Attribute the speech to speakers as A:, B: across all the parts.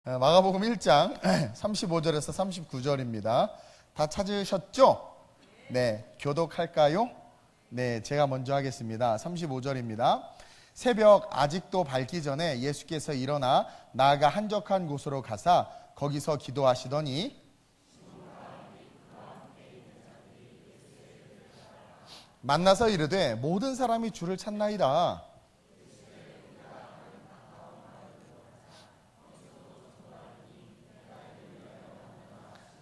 A: 마가복음 1장 35절에서 39절입니다. 다 찾으셨죠? 네, 교독할까요? 네, 제가 먼저 하겠습니다. 35절입니다. 새벽 아직도 밝기 전에 예수께서 일어나 나아가 한적한 곳으로 가사 거기서 기도하시더니 만나서 이르되 모든 사람이 주를 찾나이다.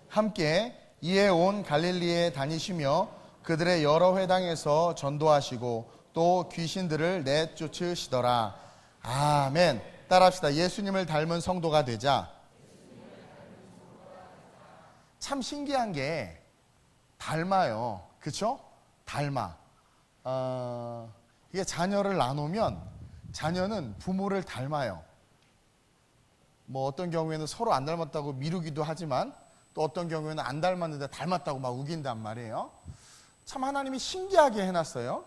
A: 함께 이에 온 갈릴리에 다니시며 그들의 여러 회당에서 전도하시고 또 귀신들을 내쫓으시더라. 아멘. 따라합시다. 예수님을 닮은 성도가 되자. 참 신기한 게 닮아요. 그쵸? 닮아. 이게 자녀를 나누면 자녀는 부모를 닮아요. 뭐 어떤 경우에는 서로 안 닮았다고 미루기도 하지만 또 어떤 경우에는 안 닮았는데 닮았다고 막 우긴단 말이에요. 참 하나님이 신기하게 해놨어요.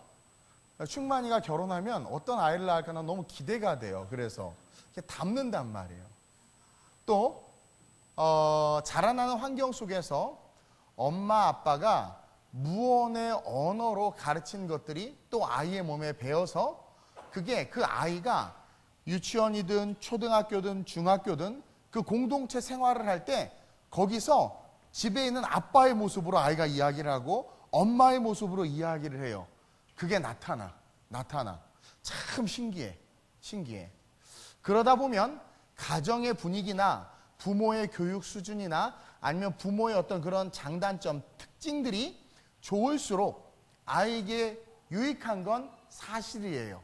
A: 충만이가 결혼하면 어떤 아이를 낳을까 너무 기대가 돼요. 그래서 이렇게 닮는단 말이에요. 또 자라나는 환경 속에서 엄마 아빠가 무언의 언어로 가르친 것들이 또 아이의 몸에 배어서 그게 그 아이가 유치원이든 초등학교든 중학교든 그 공동체 생활을 할 때 거기서 집에 있는 아빠의 모습으로 아이가 이야기를 하고 엄마의 모습으로 이야기를 해요. 그게 나타나. 참 신기해. 그러다 보면 가정의 분위기나 부모의 교육 수준이나 아니면 부모의 어떤 그런 장단점, 특징들이 좋을수록 아이에게 유익한 건 사실이에요.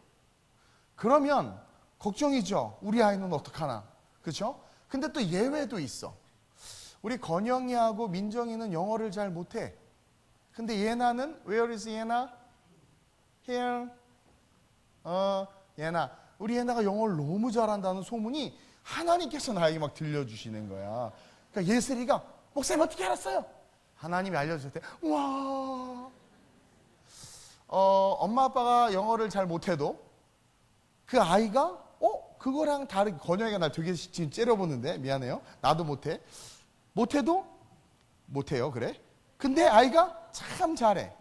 A: 그러면 걱정이죠. 우리 아이는 어떡하나. 그렇죠? 근데 또 예외도 있어. 우리 건영이하고 민정이는 영어를 잘 못해. 근데 예나는 Where is 예나? Here. 예나. 우리 예나가 영어를 너무 잘한다는 소문이 하나님께서 나에게 막 들려주시는 거야. 그러니까 예슬이가 목사님 어떻게 알았어요? 하나님이 알려주실 때 와. 엄마 아빠가 영어를 잘 못해도 그 아이가 그거랑 다르게 건영이가 나 되게 지금 째려보는데 미안해요. 나도 못해도 못해요. 그래? 근데 아이가 참 잘해.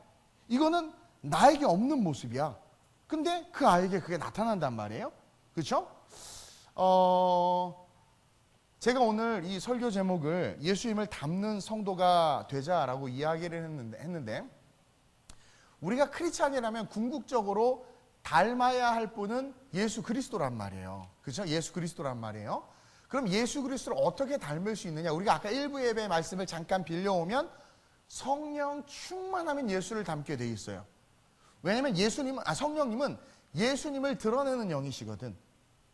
A: 이거는 나에게 없는 모습이야. 근데 그 아이에게 그게 나타난단 말이에요. 그렇죠? 제가 오늘 이 설교 제목을 예수님을 닮는 성도가 되자라고 이야기를 했는데 우리가 크리스찬이라면 궁극적으로 닮아야 할 분은 예수 그리스도란 말이에요. 그렇죠? 예수 그리스도란 말이에요. 그럼 예수 그리스도를 어떻게 닮을 수 있느냐? 우리가 아까 일부 예배의 말씀을 잠깐 빌려오면 성령 충만하면 예수를 닮게 돼 있어요. 왜냐하면 성령님은 예수님을 드러내는 영이시거든.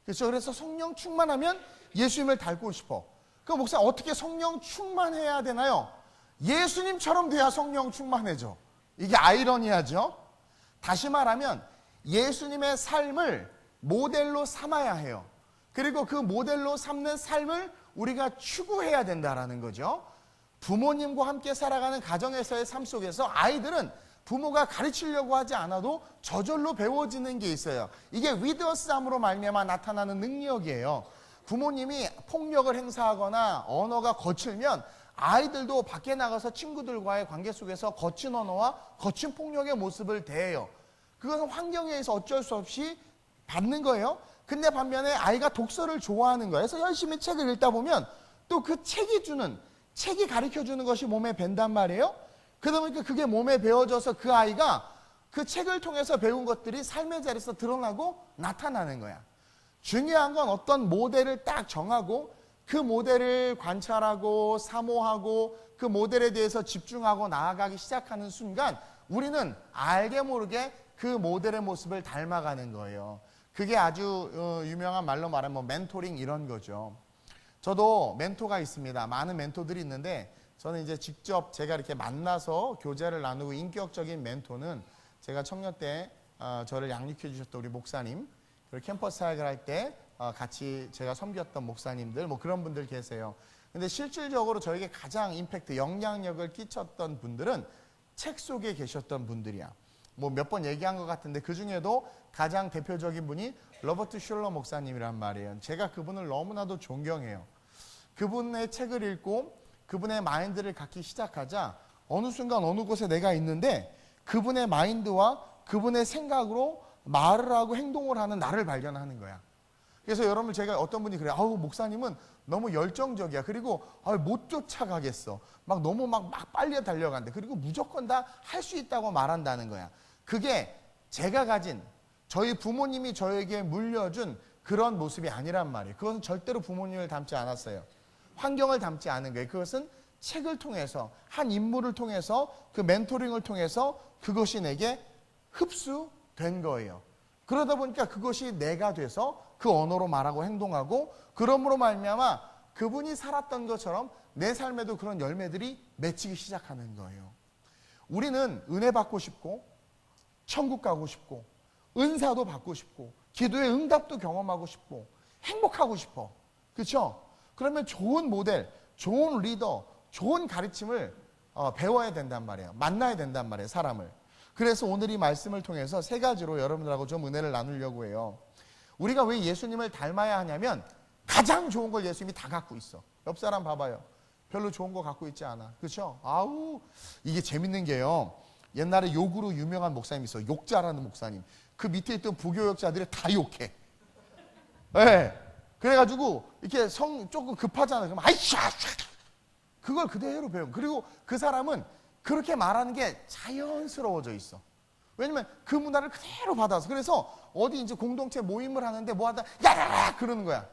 A: 그렇죠? 그래서 성령 충만하면 예수님을 닮고 싶어. 그럼 목사 어떻게 성령 충만해야 되나요? 예수님처럼 돼야 성령 충만해져. 이게 아이러니하죠? 다시 말하면 예수님의 삶을 모델로 삼아야 해요. 그리고 그 모델로 삼는 삶을 우리가 추구해야 된다라는 거죠. 부모님과 함께 살아가는 가정에서의 삶 속에서 아이들은 부모가 가르치려고 하지 않아도 저절로 배워지는 게 있어요. 이게 위드어스함으로 말미암아 나타나는 능력이에요. 부모님이 폭력을 행사하거나 언어가 거칠면 아이들도 밖에 나가서 친구들과의 관계 속에서 거친 언어와 거친 폭력의 모습을 대해요. 그것은 환경에 의해서 어쩔 수 없이 받는 거예요. 근데 반면에 아이가 독서를 좋아하는 거예요. 그래서 열심히 책을 읽다 보면 또 그 책이 가르쳐주는 것이 몸에 밴단 말이에요. 그러다 보니까 그게 몸에 배어져서 그 아이가 그 책을 통해서 배운 것들이 삶의 자리에서 드러나고 나타나는 거야. 중요한 건 어떤 모델을 딱 정하고 그 모델을 관찰하고 사모하고 그 모델에 대해서 집중하고 나아가기 시작하는 순간 우리는 알게 모르게 그 모델의 모습을 닮아가는 거예요. 그게 아주 유명한 말로 말하면 멘토링 이런 거죠. 저도 멘토가 있습니다. 많은 멘토들이 있는데 저는 이제 직접 제가 이렇게 만나서 교제를 나누고 인격적인 멘토는 제가 청년 때 저를 양육해 주셨던 우리 목사님, 그리고 캠퍼스 사역을 할 때 같이 제가 섬겼던 목사님들 뭐 그런 분들 계세요. 근데 실질적으로 저에게 가장 임팩트, 영향력을 끼쳤던 분들은 책 속에 계셨던 분들이야. 뭐 몇 번 얘기한 것 같은데 그 중에도 가장 대표적인 분이 로버트 슐러 목사님이란 말이에요. 제가 그분을 너무나도 존경해요. 그분의 책을 읽고 그분의 마인드를 갖기 시작하자 어느 순간 어느 곳에 내가 있는데 그분의 마인드와 그분의 생각으로 말을 하고 행동을 하는 나를 발견하는 거야. 그래서 여러분, 제가 어떤 분이 그래요. 아우, 목사님은 너무 열정적이야. 그리고 못 쫓아가겠어. 막 너무 막 빨리 달려간대. 그리고 무조건 다 할 수 있다고 말한다는 거야. 그게 제가 가진, 저희 부모님이 저에게 물려준 그런 모습이 아니란 말이에요. 그것은 절대로 부모님을 닮지 않았어요. 환경을 닮지 않은 거예요. 그것은 책을 통해서, 한 인물을 통해서, 그 멘토링을 통해서 그것이 내게 흡수된 거예요. 그러다 보니까 그것이 내가 돼서 그 언어로 말하고 행동하고, 그러므로 말미암아 그분이 살았던 것처럼 내 삶에도 그런 열매들이 맺히기 시작하는 거예요. 우리는 은혜 받고 싶고, 천국 가고 싶고, 은사도 받고 싶고, 기도의 응답도 경험하고 싶고, 행복하고 싶어. 그렇죠? 그러면 좋은 모델, 좋은 리더, 좋은 가르침을 배워야 된단 말이에요. 만나야 된단 말이에요, 사람을. 그래서 오늘 이 말씀을 통해서 세 가지로 여러분들하고 좀 은혜를 나누려고 해요. 우리가 왜 예수님을 닮아야 하냐면 가장 좋은 걸 예수님이 다 갖고 있어. 옆 사람 봐봐요. 별로 좋은 거 갖고 있지 않아. 그렇죠? 아우, 이게 재밌는 게요. 옛날에 욕으로 유명한 목사님 있어요. 욕자라는 목사님. 그 밑에 있던 부교역자들이 다 욕해. 네. 그래가지고 이렇게 성 조금 급하잖아요. 그럼 아이샤, 그걸 그대로 배운. 그리고 그 사람은 그렇게 말하는 게 자연스러워져 있어. 왜냐면 그 문화를 그대로 받아서. 그래서 어디 이제 공동체 모임을 하는데 뭐 하다 야야야 그러는 거야.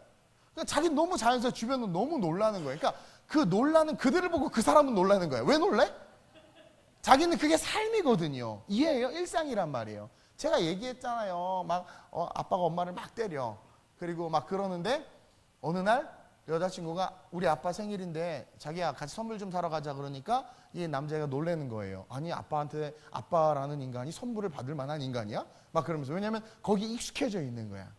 A: 그러니까 자기는 너무 자연스러워, 주변은 너무 놀라는 거야. 그러니까 그 놀라는 그들을 보고 그 사람은 놀라는 거야. 왜 놀래? 자기는 그게 삶이거든요. 이해해요? 일상이란 말이에요. 제가 얘기했잖아요. 막 아빠가 엄마를 막 때려. 그리고 막 그러는데 어느 날 여자친구가 우리 아빠 생일인데 자기야 같이 선물 좀 사러 가자 그러니까 이 남자애가 놀라는 거예요. 아니, 아빠한테, 아빠라는 인간이 선물을 받을 만한 인간이야? 막 그러면서. 왜냐하면 거기 익숙해져 있는 거야.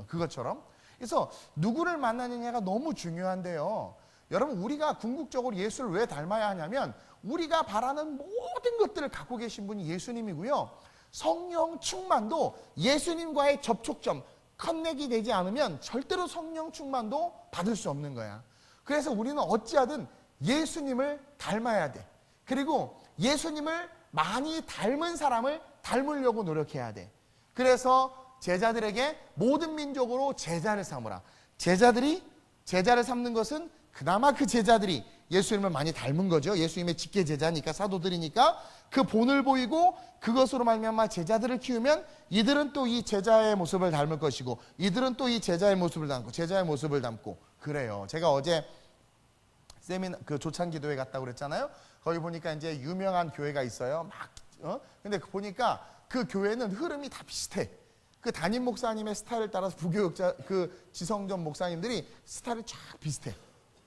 A: 그것처럼. 그래서 누구를 만나느냐가 너무 중요한데요. 여러분, 우리가 궁극적으로 예수를 왜 닮아야 하냐면 우리가 바라는 모든 것들을 갖고 계신 분이 예수님이고요. 성령 충만도 예수님과의 접촉점, 커넥이 되지 않으면 절대로 성령 충만도 받을 수 없는 거야. 그래서 우리는 어찌하든 예수님을 닮아야 돼. 그리고 예수님을 많이 닮은 사람을 닮으려고 노력해야 돼. 그래서 제자들에게 모든 민족으로 제자를 삼으라. 제자들이 제자를 삼는 것은 그나마 그 제자들이 예수님을 많이 닮은 거죠. 예수님의 직계 제자니까, 사도들이니까 그 본을 보이고 그것으로 말미암아 제자들을 키우면 이들은 또 이 제자의 모습을 닮을 것이고 이들은 또 이 제자의 모습을 닮고 제자의 모습을 닮고 그래요. 제가 어제 그 조찬기도회 갔다고 그랬잖아요. 거기 보니까 이제 유명한 교회가 있어요. 근데 보니까 그 교회는 흐름이 다 비슷해. 그 담임 목사님의 스타일을 따라서 부교역자 그 지성전 목사님들이 스타일이 쫙 비슷해.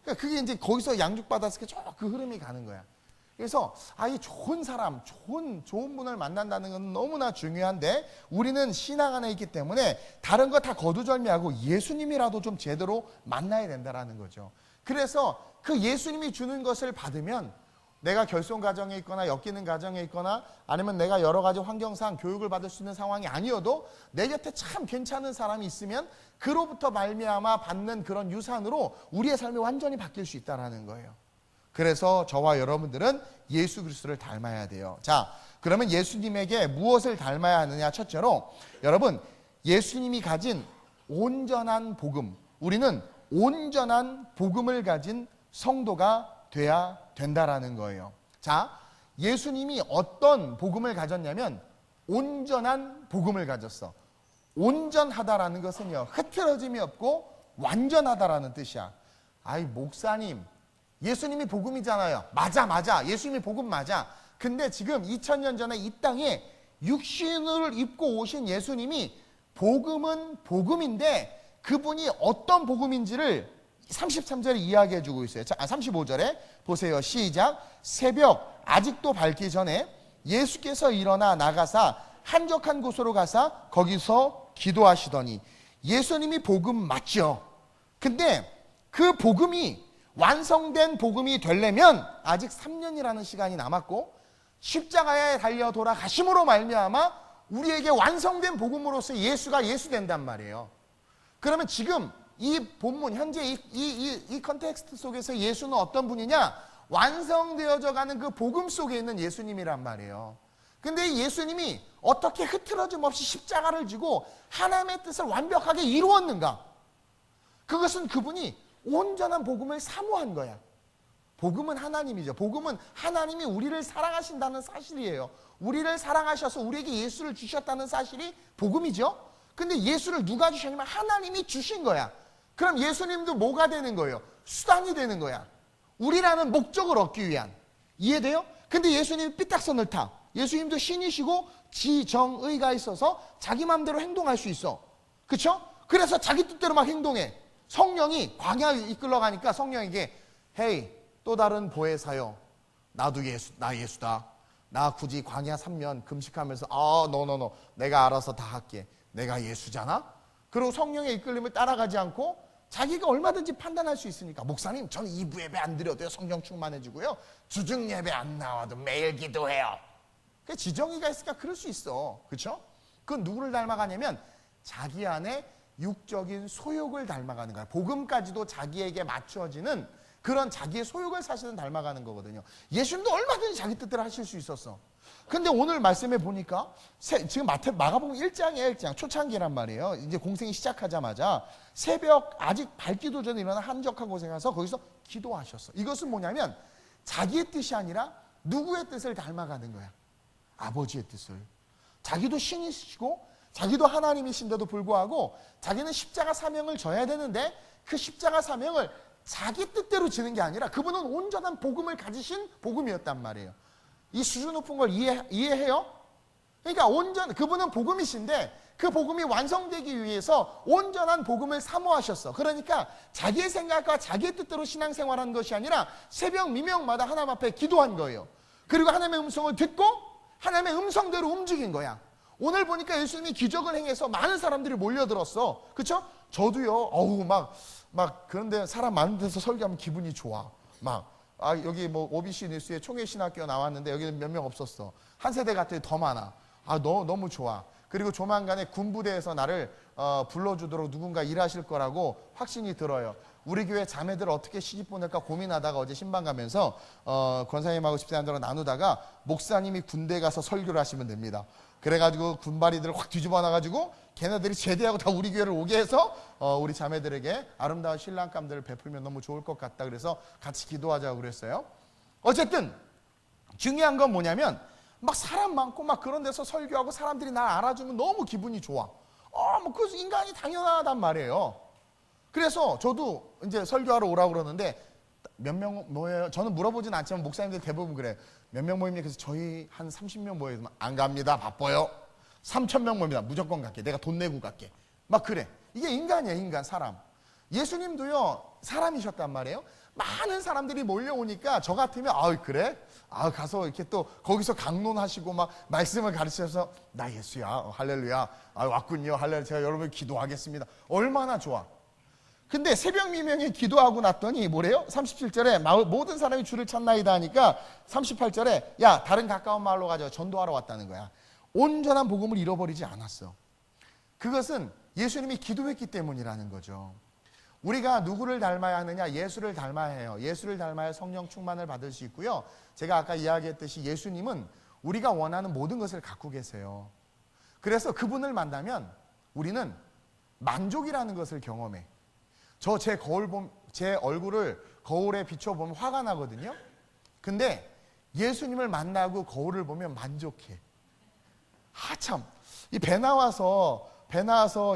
A: 그러니까 그게 이제 거기서 양육받았을 때 쭉 그 흐름이 가는 거야. 그래서 이 좋은 사람, 좋은 분을 만난다는 건 너무나 중요한데 우리는 신앙 안에 있기 때문에 다른 거 다 거두절미하고 예수님이라도 좀 제대로 만나야 된다라는 거죠. 그래서 그 예수님이 주는 것을 받으면 내가 결손 가정에 있거나 엮이는 가정에 있거나 아니면 내가 여러 가지 환경상 교육을 받을 수 있는 상황이 아니어도 내 곁에 참 괜찮은 사람이 있으면 그로부터 말미암아 받는 그런 유산으로 우리의 삶이 완전히 바뀔 수 있다는 거예요. 그래서 저와 여러분들은 예수 그리스도를 닮아야 돼요. 자, 그러면 예수님에게 무엇을 닮아야 하느냐? 첫째로 여러분, 예수님이 가진 온전한 복음, 우리는 온전한 복음을 가진 성도가 돼야 된다라는 거예요. 자, 예수님이 어떤 복음을 가졌냐면 온전한 복음을 가졌어. 온전하다라는 것은요, 흐트러짐이 없고 완전하다라는 뜻이야. 목사님, 예수님이 복음이잖아요. 맞아. 예수님이 복음 맞아. 근데 지금 2000년 전에 이 땅에 육신을 입고 오신 예수님이 복음은 복음인데 그분이 어떤 복음인지를 33절에 이야기해 주고 있어요. 자, 35절에 보세요. 시작. 새벽 아직도 밝기 전에 예수께서 일어나 나가사 한적한 곳으로 가사 거기서 기도하시더니 예수님이 복음 맞죠? 근데 그 복음이 완성된 복음이 되려면 아직 3년이라는 시간이 남았고 십자가에 달려 돌아가심으로 말미암아 우리에게 완성된 복음으로서 예수가 예수 된단 말이에요. 그러면 지금 이 본문 현재 이 컨텍스트 속에서 예수는 어떤 분이냐? 완성되어져 가는 그 복음 속에 있는 예수님이란 말이에요. 근데 이 예수님이 어떻게 흐트러짐 없이 십자가를 지고 하나님의 뜻을 완벽하게 이루었는가? 그것은 그분이 온전한 복음을 사모한 거야. 복음은 하나님이죠. 복음은 하나님이 우리를 사랑하신다는 사실이에요. 우리를 사랑하셔서 우리에게 예수를 주셨다는 사실이 복음이죠. 근데 예수를 누가 주셨냐면 하나님이 주신 거야. 그럼 예수님도 뭐가 되는 거예요? 수단이 되는 거야. 우리라는 목적을 얻기 위한. 이해돼요? 근데 예수님이 삐딱선을 타. 예수님도 신이시고 지정의가 있어서 자기 마음대로 행동할 수 있어. 그렇죠? 그래서 자기 뜻대로 막 행동해. 성령이 광야에 이끌러가니까 성령에게 헤이 또 다른 보혜사요. 나도 나 예수다. 나 굳이 광야 3년 금식하면서 노 내가 알아서 다 할게. 내가 예수잖아. 그리고 성령의 이끌림을 따라가지 않고 자기가 얼마든지 판단할 수 있으니까 목사님 저는 2부 예배 안 드려도요. 성령 충만해지고요. 주중 예배 안 나와도 매일 기도해요. 지정의가 있으니까 그럴 수 있어. 그렇죠? 그건 누구를 닮아가냐면 자기 안에 육적인 소욕을 닮아가는 거야. 복음까지도 자기에게 맞춰지는 그런 자기의 소욕을 사실은 닮아가는 거거든요. 예수님도 얼마든지 자기 뜻대로 하실 수 있었어. 근데 오늘 말씀해 보니까 지금 마가복음 1장이에요. 1장 초창기란 말이에요. 이제 공생이 시작하자마자 새벽 아직 밝기도 전에 일어나 한적한 곳에 가서 거기서 기도하셨어. 이것은 뭐냐면 자기의 뜻이 아니라 누구의 뜻을 닮아가는 거야. 아버지의 뜻을. 자기도 신이시고 자기도 하나님이신데도 불구하고 자기는 십자가 사명을 져야 되는데 그 십자가 사명을 자기 뜻대로 지는 게 아니라 그분은 온전한 복음을 가지신 복음이었단 말이에요. 이 수준 높은 걸 이해해요? 그러니까 그분은 복음이신데 그 복음이 완성되기 위해서 온전한 복음을 사모하셨어. 그러니까 자기의 생각과 자기의 뜻대로 신앙생활하는 것이 아니라 새벽 미명마다 하나님 앞에 기도한 거예요. 그리고 하나님의 음성을 듣고 하나님의 음성대로 움직인 거야. 오늘 보니까 예수님이 기적을 행해서 많은 사람들이 몰려들었어. 그렇죠? 저도요. 그런데 사람 많은 데서 설교하면 기분이 좋아. 여기 OBC 뉴스에 총회신학교 나왔는데 여기는 몇 명 없었어. 한 세대 같더니 더 많아. 너무 좋아. 그리고 조만간에 군부대에서 나를 불러주도록 누군가 일하실 거라고 확신이 들어요. 우리 교회 자매들 어떻게 시집 보낼까 고민하다가 어제 신방 가면서 권사님하고 집사님들하고 나누다가 목사님이 군대 가서 설교를 하시면 됩니다. 그래가지고 군바리들을 확 뒤집어 놔가지고 걔네들이 제대하고 다 우리 교회를 오게 해서 우리 자매들에게 아름다운 신랑감들을 베풀면 너무 좋을 것 같다. 그래서 같이 기도하자고 그랬어요. 어쨌든 중요한 건 뭐냐면 사람 많고 그런 데서 설교하고 사람들이 날 알아주면 너무 기분이 좋아. 그 인간이 당연하단 말이에요. 그래서 저도 이제 설교하러 오라고 그러는데 몇 명 모여요? 저는 물어보진 않지만 목사님들 대부분 그래. 몇 명 모입니까? 그래서 저희 한 30명 모여요. 안 갑니다. 바빠요. 3,000명 모입니다. 무조건 갈게. 내가 돈 내고 갈게. 그래. 이게 인간이야, 인간, 사람. 예수님도요, 사람이셨단 말이에요. 많은 사람들이 몰려오니까 저 같으면 그래? 가서 이렇게 또 거기서 강론하시고 말씀을 가르치셔서 나 예수야. 할렐루야. 왔군요. 할렐루야. 제가 여러분 기도하겠습니다. 얼마나 좋아. 근데 새벽 미명에 기도하고 났더니 뭐래요? 37절에 모든 사람이 주를 찾나이다 하니까 38절에 야 다른 가까운 마을로 가자. 전도하러 왔다는 거야. 온전한 복음을 잃어버리지 않았어. 그것은 예수님이 기도했기 때문이라는 거죠. 우리가 누구를 닮아야 하느냐? 예수를 닮아야 해요. 예수를 닮아야 성령 충만을 받을 수 있고요. 제가 아까 이야기했듯이 예수님은 우리가 원하는 모든 것을 갖고 계세요. 그래서 그분을 만나면 우리는 만족이라는 것을 경험해. 제 얼굴을 거울에 비춰보면 화가 나거든요. 근데 예수님을 만나고 거울을 보면 만족해. 참. 이 배 나와서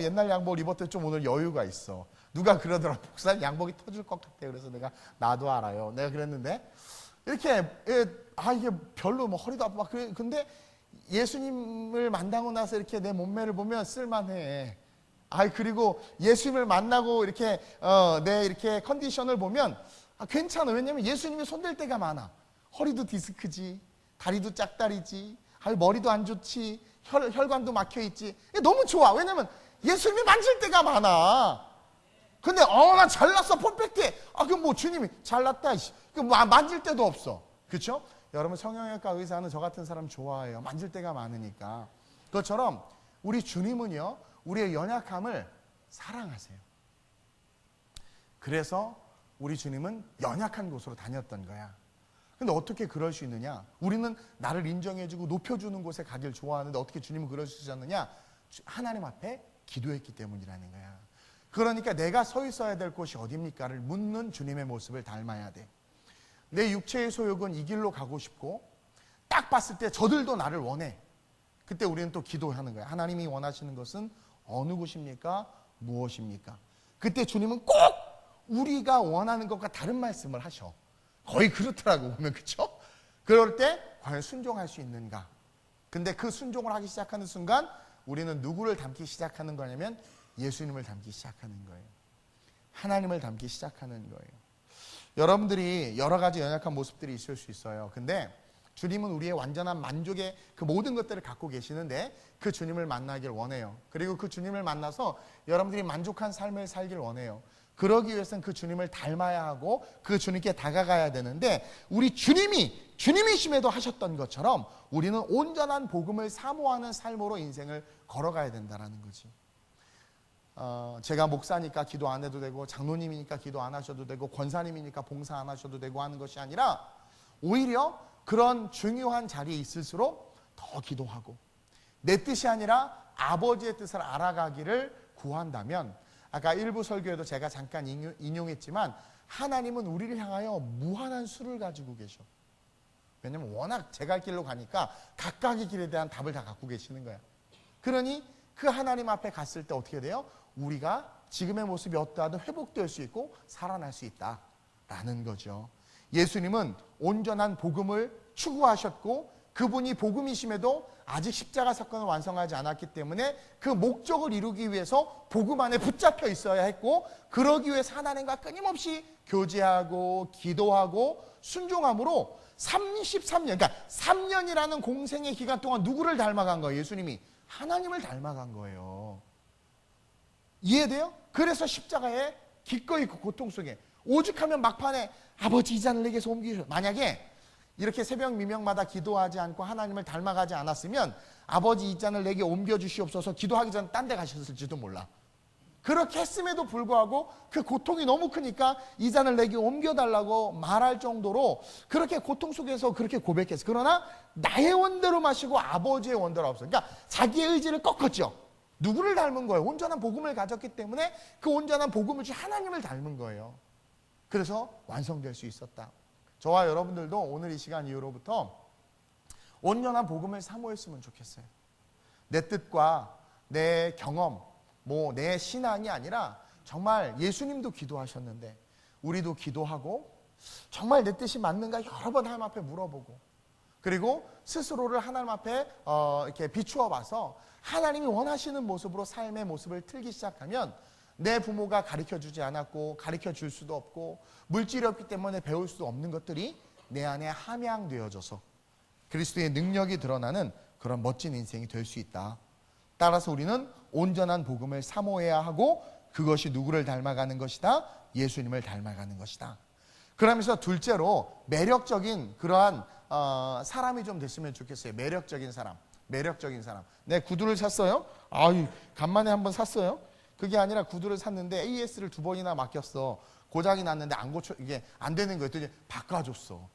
A: 옛날 양복을 입었더니 좀 오늘 여유가 있어. 누가 그러더라. 목사님 양복이 터질 것 같아. 그래서 나도 알아요. 내가 그랬는데 이렇게 이게 별로 허리도 아프고 근데 예수님을 만나고 나서 이렇게 내 몸매를 보면 쓸만해. 그리고 예수님을 만나고 이렇게 내 이렇게 컨디션을 보면 괜찮아. 왜냐면 예수님이 손댈 때가 많아. 허리도 디스크지, 다리도 짝다리지, 머리도 안 좋지, 혈관도 막혀 있지. 너무 좋아. 왜냐면 예수님이 만질 때가 많아. 근데 나 잘났어, 퍼펙트해. 그럼 주님이 잘났다. 만질 때도 없어. 그렇죠? 여러분 성형외과 의사는 저 같은 사람 좋아해요. 만질 때가 많으니까. 그것처럼 우리 주님은요. 우리의 연약함을 사랑하세요. 그래서 우리 주님은 연약한 곳으로 다녔던 거야. 근데 어떻게 그럴 수 있느냐? 우리는 나를 인정해주고 높여주는 곳에 가길 좋아하는데 어떻게 주님은 그럴 수 있었느냐? 하나님 앞에 기도했기 때문이라는 거야. 그러니까 내가 서 있어야 될 곳이 어디입니까를 묻는 주님의 모습을 닮아야 돼. 내 육체의 소욕은 이 길로 가고 싶고 딱 봤을 때 저들도 나를 원해. 그때 우리는 또 기도하는 거야. 하나님이 원하시는 것은 어느 곳입니까? 무엇입니까? 그때 주님은 꼭 우리가 원하는 것과 다른 말씀을 하셔. 거의 그렇더라고 보면, 그렇죠? 그럴 때 과연 순종할 수 있는가? 근데 그 순종을 하기 시작하는 순간 우리는 누구를 닮기 시작하는 거냐면 예수님을 닮기 시작하는 거예요. 하나님을 닮기 시작하는 거예요. 여러분들이 여러 가지 연약한 모습들이 있을 수 있어요. 근데 주님은 우리의 완전한 만족의 그 모든 것들을 갖고 계시는데 그 주님을 만나길 원해요. 그리고 그 주님을 만나서 여러분들이 만족한 삶을 살길 원해요. 그러기 위해서는 그 주님을 닮아야 하고 그 주님께 다가가야 되는데 우리 주님이심에도 하셨던 것처럼 우리는 온전한 복음을 사모하는 삶으로 인생을 걸어가야 된다는 거지. 제가 목사니까 기도 안 해도 되고 장로님이니까 기도 안 하셔도 되고 권사님이니까 봉사 안 하셔도 되고 하는 것이 아니라 오히려 그런 중요한 자리에 있을수록 더 기도하고 내 뜻이 아니라 아버지의 뜻을 알아가기를 구한다면, 아까 일부 설교에도 제가 잠깐 인용했지만 하나님은 우리를 향하여 무한한 수를 가지고 계셔. 왜냐면 워낙 제 갈 길로 가니까 각각의 길에 대한 답을 다 갖고 계시는 거야. 그러니 그 하나님 앞에 갔을 때 어떻게 돼요? 우리가 지금의 모습이 어떠하든 회복될 수 있고 살아날 수 있다라는 거죠. 예수님은 온전한 복음을 추구하셨고 그분이 복음이심에도 아직 십자가 사건을 완성하지 않았기 때문에 그 목적을 이루기 위해서 복음 안에 붙잡혀 있어야 했고, 그러기 위해서 하나님과 끊임없이 교제하고 기도하고 순종함으로 33년, 그러니까 3년이라는 공생의 기간 동안 누구를 닮아간 거예요? 예수님이 하나님을 닮아간 거예요. 이해돼요? 그래서 십자가에 기꺼이 그 고통 속에 오죽하면 막판에 아버지 이 잔을 내게서 옮기셔. 만약에 이렇게 새벽 미명마다 기도하지 않고 하나님을 닮아가지 않았으면 아버지 이 잔을 내게 옮겨주시옵소서 기도하기 전에 딴 데 가셨을지도 몰라. 그렇게 했음에도 불구하고 그 고통이 너무 크니까 이 잔을 내게 옮겨달라고 말할 정도로 그렇게 고통 속에서 그렇게 고백했어요. 그러나 나의 원대로 마시고 아버지의 원대로 없어. 그러니까 자기의 의지를 꺾었죠. 누구를 닮은 거예요? 온전한 복음을 가졌기 때문에 그 온전한 복음을 주신 하나님을 닮은 거예요. 그래서 완성될 수 있었다. 저와 여러분들도 오늘 이 시간 이후로부터 온전한 복음을 사모했으면 좋겠어요. 내 뜻과 내 경험, 내 신앙이 아니라 정말 예수님도 기도하셨는데 우리도 기도하고 정말 내 뜻이 맞는가 여러 번 하나님 앞에 물어보고, 그리고 스스로를 하나님 앞에 이렇게 비추어 봐서 하나님이 원하시는 모습으로 삶의 모습을 틀기 시작하면 내 부모가 가르쳐주지 않았고 가르쳐줄 수도 없고 물질이 없기 때문에 배울 수 없는 것들이 내 안에 함양되어져서 그리스도의 능력이 드러나는 그런 멋진 인생이 될 수 있다. 따라서 우리는 온전한 복음을 사모해야 하고 그것이 누구를 닮아가는 것이다? 예수님을 닮아가는 것이다. 그러면서 둘째로 매력적인 그러한 사람이 좀 됐으면 좋겠어요. 매력적인 사람. 내 구두를 샀어요? 아유, 간만에 한번 샀어요? 그게 아니라 구두를 샀는데 AS를 2번이나 맡겼어. 고장이 났는데 안 고쳐, 이게 안 되는 거예요. 또 바꿔줬어.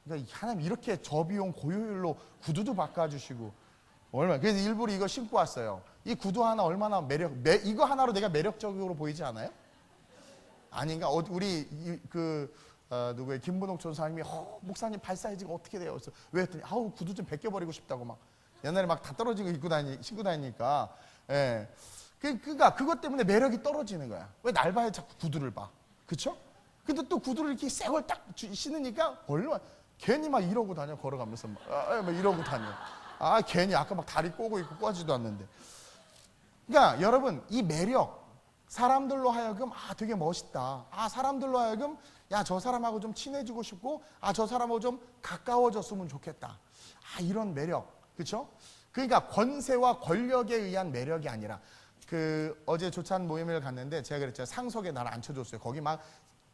A: 그러니까 하나님 이렇게 저비용 고효율로 구두도 바꿔주시고 얼마나. 그래서 일부러 이거 신고 왔어요. 이 구두 하나 얼마나 이거 하나로 내가 매력적으로 보이지 않아요? 아닌가? 우리 누구의 김문옥 전사님이 목사님 발 사이즈가 어떻게 돼요? 그래서 왜 했더니 구두 좀 벗겨버리고 싶다고 막 옛날에 막 다 떨어진 거 신고 다니니까. 예. 그러니까 그것 때문에 매력이 떨어지는 거야. 왜 날 봐야 자꾸 구두를 봐? 그쵸? 근데 또 구두를 이렇게 새 걸 딱 신으니까 얼마나 괜히 막 이러고 다녀. 걸어가면서 막 이러고 다녀. 괜히 아까 막 다리 꼬고 있고 꼬지도 않는데. 그러니까 여러분, 이 매력, 사람들로 하여금 되게 멋있다. 사람들로 하여금 저 사람하고 좀 친해지고 싶고 저 사람하고 좀 가까워졌으면 좋겠다. 이런 매력. 그렇죠? 그러니까 권세와 권력에 의한 매력이 아니라 어제 조찬 모임을 갔는데 제가 그랬죠. 상석에 나를 앉혀줬어요. 거기 막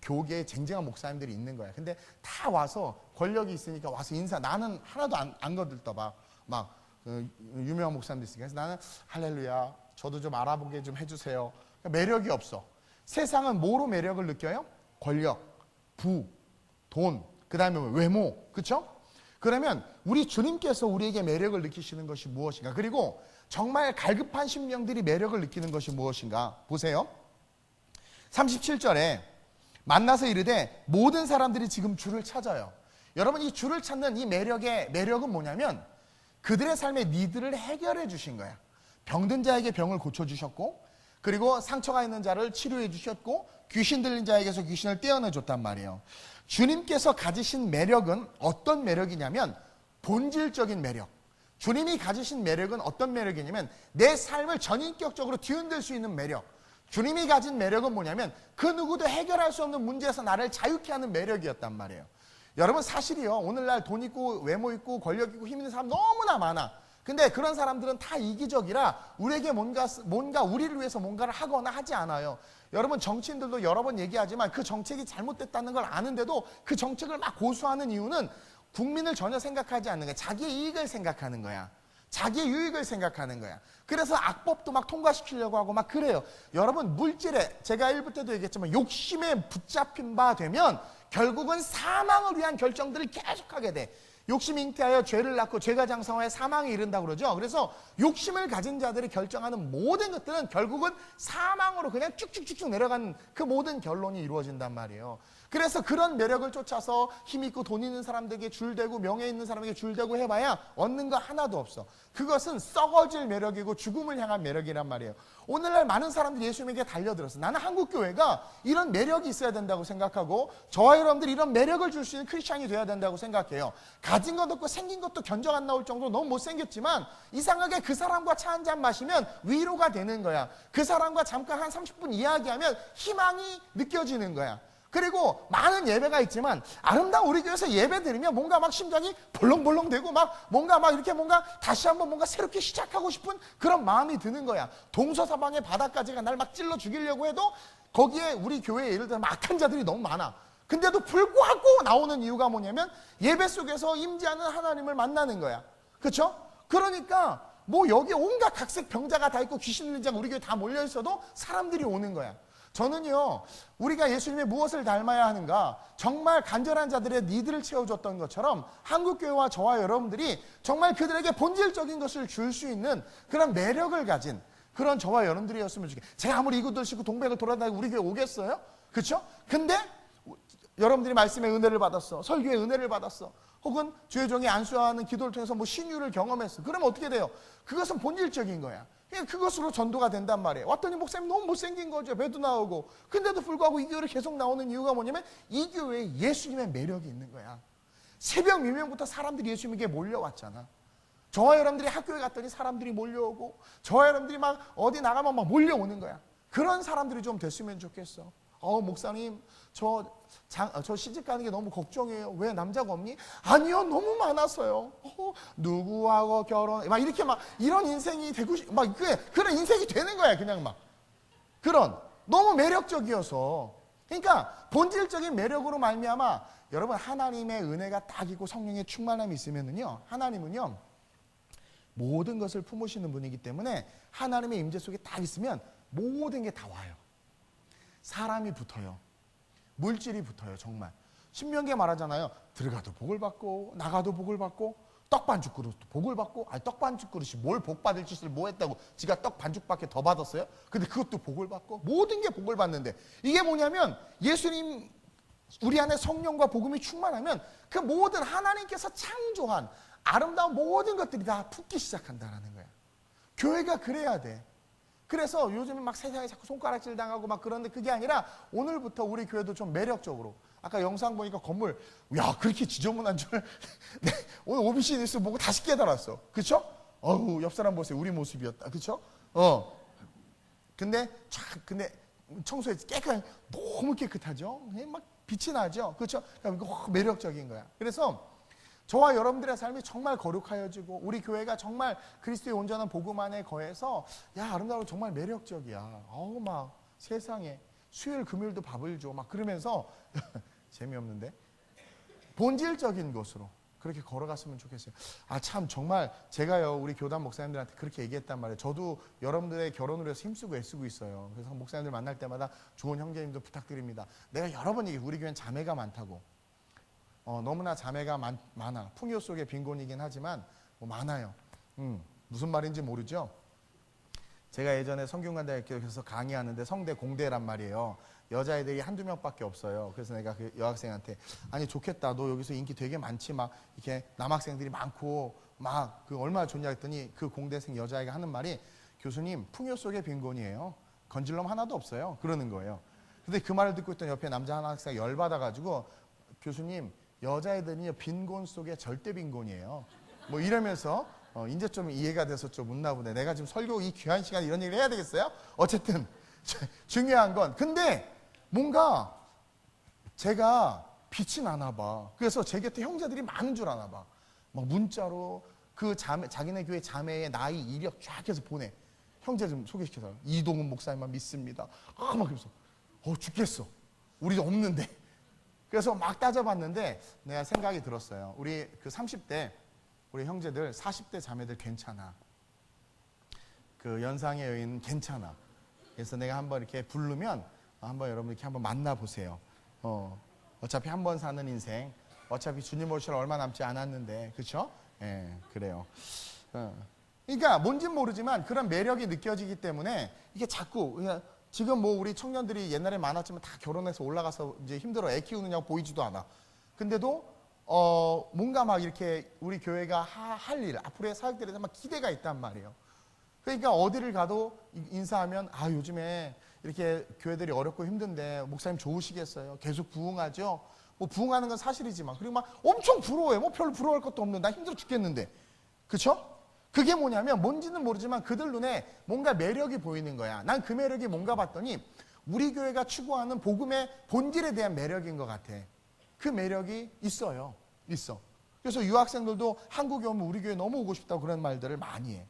A: 교계에 쟁쟁한 목사님들이 있는 거야. 근데 다 와서 권력이 있으니까 와서 인사. 나는 하나도 안 거들떠 봐. 막 유명한 목사님들 있으니까. 그래서 나는 할렐루야. 저도 좀 알아보게 좀 해주세요. 그러니까 매력이 없어. 세상은 뭐로 매력을 느껴요? 권력, 부, 돈, 그 다음에 외모, 그렇죠? 그러면 우리 주님께서 우리에게 매력을 느끼시는 것이 무엇인가? 그리고 정말 갈급한 심령들이 매력을 느끼는 것이 무엇인가? 보세요. 37절에 만나서 이르되 모든 사람들이 지금 주를 찾아요. 여러분, 이 주를 찾는 이 매력은 뭐냐면 그들의 삶의 니드를 해결해 주신 거야. 병든 자에게 병을 고쳐주셨고, 그리고 상처가 있는 자를 치료해 주셨고, 귀신 들린 자에게서 귀신을 떼어내 줬단 말이에요. 주님께서 가지신 매력은 어떤 매력이냐면 본질적인 매력. 주님이 가지신 매력은 어떤 매력이냐면 내 삶을 전인격적으로 뒤흔들 수 있는 매력. 주님이 가진 매력은 뭐냐면 그 누구도 해결할 수 없는 문제에서 나를 자유케 하는 매력이었단 말이에요. 여러분, 사실이요, 오늘날 돈 있고 외모 있고 권력 있고 힘 있는 사람 너무나 많아. 근데 그런 사람들은 다 이기적이라 우리에게 뭔가 우리를 위해서 뭔가를 하거나 하지 않아요. 여러분, 정치인들도 여러 번 얘기하지만 그 정책이 잘못됐다는 걸 아는데도 그 정책을 막 고수하는 이유는 국민을 전혀 생각하지 않는 거야. 자기의 이익을 생각하는 거야. 자기의 유익을 생각하는 거야. 그래서 악법도 막 통과시키려고 하고 막 그래요. 여러분, 물질에, 제가 1부 때도 얘기했지만 욕심에 붙잡힌 바 되면 결국은 사망을 위한 결정들을 계속하게 돼. 욕심 잉태하여 죄를 낳고 죄가 장성하여 사망에 이른다고 그러죠. 그래서 욕심을 가진 자들이 결정하는 모든 것들은 결국은 사망으로 그냥 쭉쭉쭉쭉 내려가는 그 모든 결론이 이루어진단 말이에요. 그래서 그런 매력을 쫓아서 힘 있고 돈 있는 사람들에게 줄대고 명예 있는 사람에게 줄대고 해봐야 얻는 거 하나도 없어. 그것은 썩어질 매력이고 죽음을 향한 매력이란 말이에요. 오늘날 많은 사람들이 예수님에게 달려들었어. 나는 한국교회가 이런 매력이 있어야 된다고 생각하고 저와 여러분들이 이런 매력을 줄 수 있는 크리스찬이 돼야 된다고 생각해요. 가진 것 없고 생긴 것도 견적 안 나올 정도로 너무 못생겼지만 이상하게 그 사람과 차 한 잔 마시면 위로가 되는 거야. 그 사람과 잠깐 한 30분 이야기하면 희망이 느껴지는 거야. 그리고 많은 예배가 있지만 아름다운 우리 교회에서 예배 드리면 뭔가 막 심장이 벌렁벌렁대고 뭔가 이렇게 뭔가 다시 한번 뭔가 새롭게 시작하고 싶은 그런 마음이 드는 거야. 동서사방의 바다까지가 날 막 찔러 죽이려고 해도 거기에 우리 교회에 예를 들어 악한 자들이 너무 많아. 근데도 불구하고 나오는 이유가 뭐냐면 예배 속에서 임재하는 하나님을 만나는 거야. 그렇죠? 그러니까 뭐 여기 온갖 각색 병자가 다 있고 귀신 들린 자가 우리 교회에 다 몰려 있어도 사람들이 오는 거야. 저는요, 우리가 예수님의 무엇을 닮아야 하는가, 정말 간절한 자들의 니드를 채워줬던 것처럼 한국교회와 저와 여러분들이 정말 그들에게 본질적인 것을 줄 수 있는 그런 매력을 가진 그런 저와 여러분들이었으면 좋겠어요. 제가 아무리 이구들 싣고 동백을 돌아다니고 우리 교회 오겠어요? 그렇죠? 근데 여러분들이 말씀의 은혜를 받았어, 설교의 은혜를 받았어, 혹은 주의 종이 안수하는 기도를 통해서 뭐 신유를 경험했어. 그러면 어떻게 돼요? 그것은 본질적인 거야. 그냥 그것으로 전도가 된단 말이에요. 왔더니 목사님 너무 못생긴 거죠. 배도 나오고. 근데도 불구하고 이 교회를 계속 나오는 이유가 뭐냐면 이 교회에 예수님의 매력이 있는 거야. 새벽 미명부터 사람들이 예수님에게 몰려왔잖아. 저와 여러분들이 학교에 갔더니 사람들이 몰려오고, 저와 여러분들이 막 어디 나가면 막 몰려오는 거야. 그런 사람들이 좀 됐으면 좋겠어. 목사님, 저 시집 가는 게 너무 걱정이에요. 왜, 남자가 없니? 아니요, 너무 많아서요. 누구하고 결혼, 막 이렇게 막 이런 인생이 되고 막 그런 인생이 되는 거야. 그냥 막 그런 너무 매력적이어서. 그러니까 본질적인 매력으로 말미암아 여러분, 하나님의 은혜가 딱 있고 성령의 충만함이 있으면은요, 하나님은요 모든 것을 품으시는 분이기 때문에 하나님의 임재 속에 딱 있으면 모든 게 다 와요. 사람이 붙어요. 물질이 붙어요. 정말 신명기에 말하잖아요. 들어가도 복을 받고 나가도 복을 받고 떡 반죽 그릇도 복을 받고. 아니, 떡 반죽 그릇이 뭘 복 받을 짓을 뭐 했다고 지가 떡 반죽밖에 더 받았어요? 근데 그것도 복을 받고 모든 게 복을 받는데, 이게 뭐냐면 예수님 우리 안에 성령과 복음이 충만하면 그 모든 하나님께서 창조한 아름다운 모든 것들이 다 붙기 시작한다는 거야. 교회가 그래야 돼. 그래서 요즘에 막 세상에 자꾸 손가락질 당하고 막 그런데 그게 아니라 오늘부터 우리 교회도 좀 매력적으로. 아까 영상 보니까 건물, 야, 그렇게 지저분한 줄. 네, 오늘 OBC 뉴스 보고 다시 깨달았어. 그쵸? 옆 사람 보세요. 우리 모습이었다. 그쵸? 근데 청소해 깨끗한, 너무 깨끗하죠? 막 빛이 나죠? 그쵸? 그러니까 매력적인 거야. 그래서 저와 여러분들의 삶이 정말 거룩하여지고 우리 교회가 정말 그리스도의 온전한 복음 안에 거해서, 야, 아름다워, 정말 매력적이야. 막 세상에 수요일 금요일도 밥을 줘 막 그러면서 재미없는데 본질적인 것으로 그렇게 걸어갔으면 좋겠어요. 아, 참 정말 제가요 우리 교단 목사님들한테 그렇게 얘기했단 말이에요. 저도 여러분들의 결혼을 위해서 힘쓰고 애쓰고 있어요. 그래서 목사님들 만날 때마다 좋은 형제님도 부탁드립니다. 내가 여러 번 얘기해요. 우리 교회는 자매가 많다고. 너무나 자매가 많아. 풍요 속의 빈곤이긴 하지만 많아요. 무슨 말인지 모르죠? 제가 예전에 성균관대학교에서 강의하는데 성대 공대란 말이에요. 여자애들이 한두 명밖에 없어요. 그래서 내가 그 여학생한테 아니 좋겠다. 너 여기서 인기 되게 많지. 막 이렇게 남학생들이 많고 막 그 얼마나 좋냐 했더니 그 공대생 여자애가 하는 말이 교수님 풍요 속의 빈곤이에요. 건질놈 하나도 없어요. 그러는 거예요. 근데 그 말을 듣고 있던 옆에 남자 하나 학생이 열받아가지고 교수님 여자애들이 빈곤 속에 절대 빈곤이에요. 뭐 이러면서 이제 좀 이해가 돼서 좀 웃나 보네. 내가 지금 설교 이 귀한 시간에 이런 얘기를 해야 되겠어요? 어쨌든 중요한 건 근데 뭔가 제가 빛이 나나 봐. 그래서 제 곁에 형제들이 많은 줄 아나 봐. 막 문자로 그 자기네 교회 자매의 나이 이력 쫙 해서 보내. 형제 좀 소개시켜서 이동훈 목사님만 믿습니다. 막 그래서 죽겠어. 우리도 없는데. 그래서 막 따져봤는데 내가 생각이 들었어요. 우리 그 30대 우리 형제들 40대 자매들 괜찮아. 그 연상의 여인 괜찮아. 그래서 내가 한번 이렇게 부르면 한번 여러분 이렇게 한번 만나보세요. 어차피 한 번 사는 인생, 어차피 주님 오실 얼마 남지 않았는데, 그렇죠? 예, 그래요. 그러니까 뭔진 모르지만 그런 매력이 느껴지기 때문에 이게 자꾸 그냥 지금 뭐 우리 청년들이 옛날에 많았지만 다 결혼해서 올라가서 이제 힘들어 애 키우느냐고 보이지도 않아. 근데도 뭔가 막 이렇게 우리 교회가 할 일, 앞으로의 사역들에 막 기대가 있단 말이에요. 그러니까 어디를 가도 인사하면 요즘에 이렇게 교회들이 어렵고 힘든데 목사님 좋으시겠어요? 계속 부흥하죠? 뭐 부흥하는 건 사실이지만 그리고 막 엄청 부러워요. 뭐 별로 부러워할 것도 없는데 나 힘들어 죽겠는데. 그렇죠? 그게 뭐냐면 뭔지는 모르지만 그들 눈에 뭔가 매력이 보이는 거야. 난 그 매력이 뭔가 봤더니 우리 교회가 추구하는 복음의 본질에 대한 매력인 것 같아. 그 매력이 있어요. 있어. 그래서 유학생들도 한국에 오면 우리 교회 너무 오고 싶다고 그런 말들을 많이 해.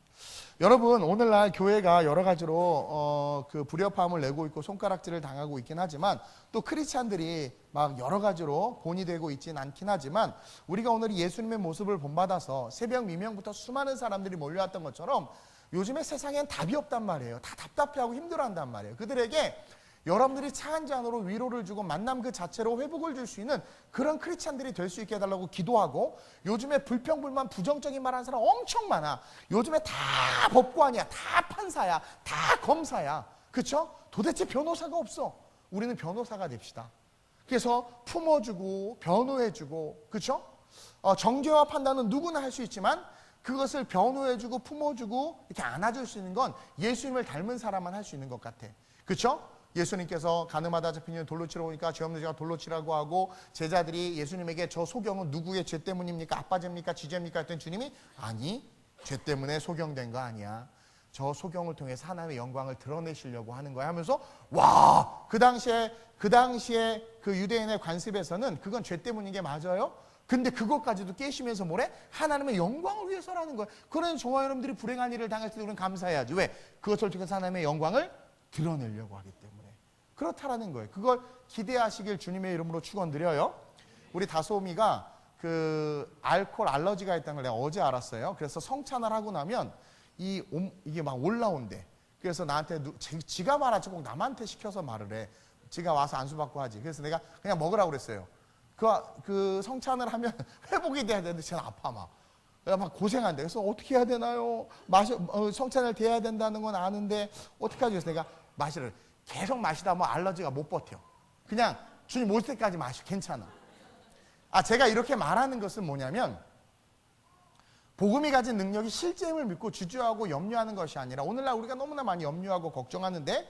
A: 여러분 오늘날 교회가 여러 가지로 그 불협화음을 내고 있고 손가락질을 당하고 있긴 하지만 또 크리스찬들이 막 여러 가지로 본이 되고 있지는 않긴 하지만 우리가 오늘 예수님의 모습을 본받아서 새벽 미명부터 수많은 사람들이 몰려왔던 것처럼 요즘에 세상엔 답이 없단 말이에요. 다 답답해하고 힘들어한단 말이에요. 그들에게 여러분들이 차 한 잔으로 위로를 주고 만남 그 자체로 회복을 줄 수 있는 그런 크리스찬들이 될 수 있게 해달라고 기도하고 요즘에 불평불만 부정적인 말하는 사람 엄청 많아. 요즘에 다 법관이야. 다 판사야. 다 검사야. 그렇죠? 도대체 변호사가 없어. 우리는 변호사가 됩시다. 그래서 품어주고 변호해주고 그렇죠? 정죄와 판단은 누구나 할 수 있지만 그것을 변호해주고 품어주고 이렇게 안아줄 수 있는 건 예수님을 닮은 사람만 할 수 있는 것 같아. 그렇죠? 예수님께서 가늠하다 잡힌 이는 돌로 치러 오니까 죄 없는 자가 돌로 치라고 하고 제자들이 예수님에게 저 소경은 누구의 죄 때문입니까? 아빠 죄입니까? 지 죄입니까? 했더니 주님이 아니 죄 때문에 소경된 거 아니야. 저 소경을 통해서 하나님의 영광을 드러내시려고 하는 거야 하면서 와, 그 당시에 그 유대인의 관습에서는 그건 죄 때문인 게 맞아요. 근데 그것까지도 깨시면서 뭐래? 하나님의 영광을 위해서라는 거야. 그러니 저와 여러분들이 불행한 일을 당할 때 우리는 감사해야지. 왜? 그것을 통해서 하나님의 영광을 드러내려고 하기 때문에. 그렇다라는 거예요. 그걸 기대하시길 주님의 이름으로 축원드려요. 우리 다솜이가 그 알코올 알러지가 있다는 걸 내가 어제 알았어요. 그래서 성찬을 하고 나면 이게 막 올라온대. 그래서 나한테 지가 말하지 꼭 남한테 시켜서 말을 해. 지가 와서 안수받고 하지. 그래서 내가 그냥 먹으라고 그랬어요. 그 성찬을 하면 회복이 돼야 되는데 쟤는 아파 막. 막 고생한대. 그래서 어떻게 해야 되나요? 성찬을 대해야 된다는 건 아는데 어떻게 하지? 그래서 내가 마시를 계속 마시다 보면 알러지가 못 버텨. 그냥 주님 올 때까지 마시. 괜찮아. 제가 이렇게 말하는 것은 뭐냐면 복음이 가진 능력이 실제임을 믿고 주저하고 염려하는 것이 아니라 오늘날 우리가 너무나 많이 염려하고 걱정하는데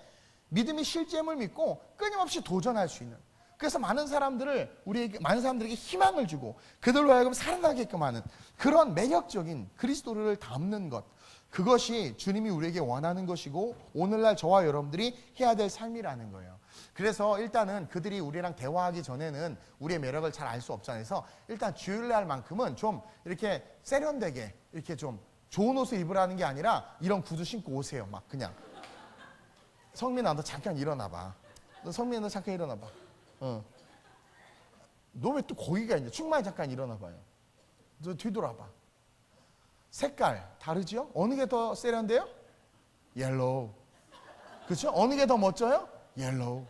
A: 믿음이 실제임을 믿고 끊임없이 도전할 수 있는 그래서 많은 사람들에게 희망을 주고 그들로 하여금 살아나게끔 하는 그런 매력적인 그리스도를 담는 것 그것이 주님이 우리에게 원하는 것이고 오늘날 저와 여러분들이 해야 될 삶이라는 거예요. 그래서 일단은 그들이 우리랑 대화하기 전에는 우리의 매력을 잘 알 수 없잖아요. 그래서 일단 주일날만큼은 좀 이렇게 세련되게 이렇게 좀 좋은 옷을 입으라는 게 아니라 이런 구두 신고 오세요. 막 그냥 성민아 너 잠깐 일어나봐. 성민아 너 잠깐 일어나봐. 너 왜 또 거기가 있냐? 충만히 잠깐 일어나봐요. 저 뒤돌아봐. 색깔 다르죠? 어느 게 더 세련돼요? 옐로우. 그렇죠? 어느 게 더 멋져요? 옐로우.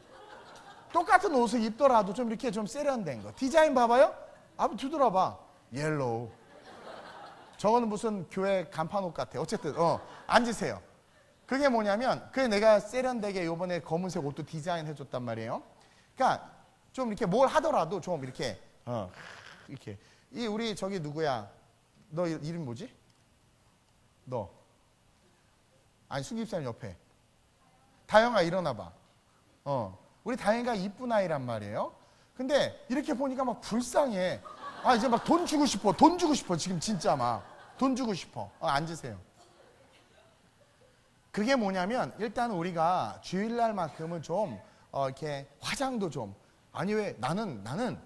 A: 똑같은 옷을 입더라도 좀 이렇게 좀 세련된 거. 디자인 봐봐요. 한번 뒤돌아봐. 옐로우. 저거는 무슨 교회 간판 옷 같아. 어쨌든 앉으세요. 그게 뭐냐면 그게 내가 세련되게 요번에 검은색 옷도 디자인 해줬단 말이에요. 그러니까 좀 이렇게 뭘 하더라도 좀 이렇게 이렇게 이 우리 저기 누구야? 너 이름 뭐지? 너 아니 수기집사님 옆에 다영아 일어나봐. 우리 다영이가 이쁜 아이란 말이에요. 근데 이렇게 보니까 막 불쌍해. 아 이제 막 돈 주고 싶어. 돈 주고 싶어. 지금 진짜 막 돈 주고 싶어. 앉으세요. 그게 뭐냐면 일단 우리가 주일날만큼은 좀 이렇게 화장도 좀 아니 왜 나는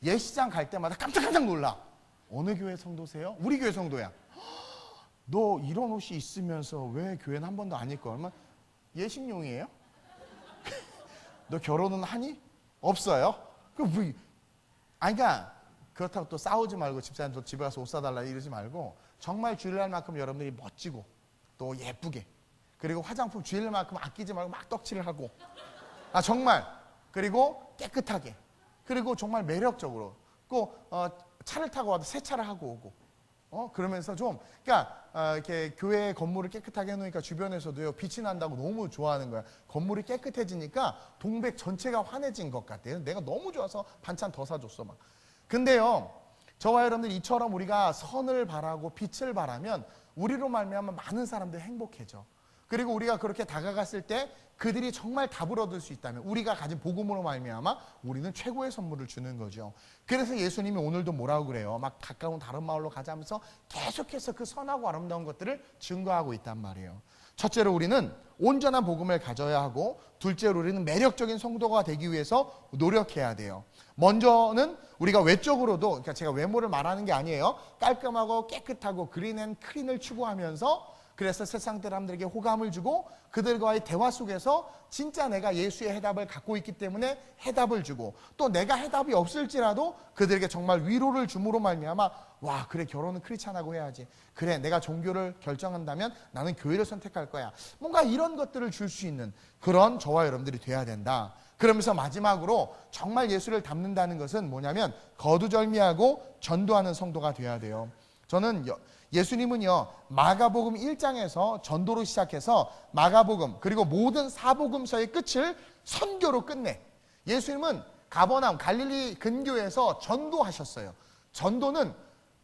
A: 예시장 갈 때마다 깜짝깜짝 놀라. 어느 교회 성도세요? 우리 교회 성도야. 너 이런 옷이 있으면서 왜 교회는 한 번도 안 입고? 그러면 예식용이에요? 너 결혼은 하니? 없어요? 그러니까 그렇다고 또 싸우지 말고 집사님 또 집에 가서 옷 사달라 이러지 말고 정말 주일날만큼 여러분들이 멋지고 또 예쁘게 그리고 화장품 주일날만큼 아끼지 말고 막 떡칠을 하고 정말 그리고 깨끗하게 그리고 정말 매력적으로 꼭 차를 타고 와도 세차를 하고 오고 그러면서 좀 그러니까 이렇게 교회 건물을 깨끗하게 해놓으니까 주변에서도요 빛이 난다고 너무 좋아하는 거야. 건물이 깨끗해지니까 동백 전체가 환해진 것 같아요. 내가 너무 좋아서 반찬 더 사줬어 막. 근데요 저와 여러분들 이처럼 우리가 선을 바라고 빛을 바라면 우리로 말미암아 많은 사람들이 행복해져. 그리고 우리가 그렇게 다가갔을 때 그들이 정말 답을 얻을 수 있다면 우리가 가진 복음으로 말미암아 우리는 최고의 선물을 주는 거죠. 그래서 예수님이 오늘도 뭐라고 그래요? 막 가까운 다른 마을로 가자면서 계속해서 그 선하고 아름다운 것들을 증거하고 있단 말이에요. 첫째로 우리는 온전한 복음을 가져야 하고 둘째로 우리는 매력적인 성도가 되기 위해서 노력해야 돼요. 먼저는 우리가 외적으로도 그러니까 제가 외모를 말하는 게 아니에요. 깔끔하고 깨끗하고 그린 클린을 추구하면서 그래서 세상 사람들에게 호감을 주고 그들과의 대화 속에서 진짜 내가 예수의 해답을 갖고 있기 때문에 해답을 주고 또 내가 해답이 없을지라도 그들에게 정말 위로를 줌으로 말미암아 와 그래 결혼은 크리스찬하고 해야지 그래 내가 종교를 결정한다면 나는 교회를 선택할 거야 뭔가 이런 것들을 줄 수 있는 그런 저와 여러분들이 돼야 된다. 그러면서 마지막으로 정말 예수를 닮는다는 것은 뭐냐면 거두절미하고 전도하는 성도가 돼야 돼요. 저는 예수님은요 마가복음 1장에서 전도로 시작해서 마가복음 그리고 모든 사복음서의 끝을 선교로 끝내. 예수님은 가버나움 갈릴리 근교에서 전도하셨어요. 전도는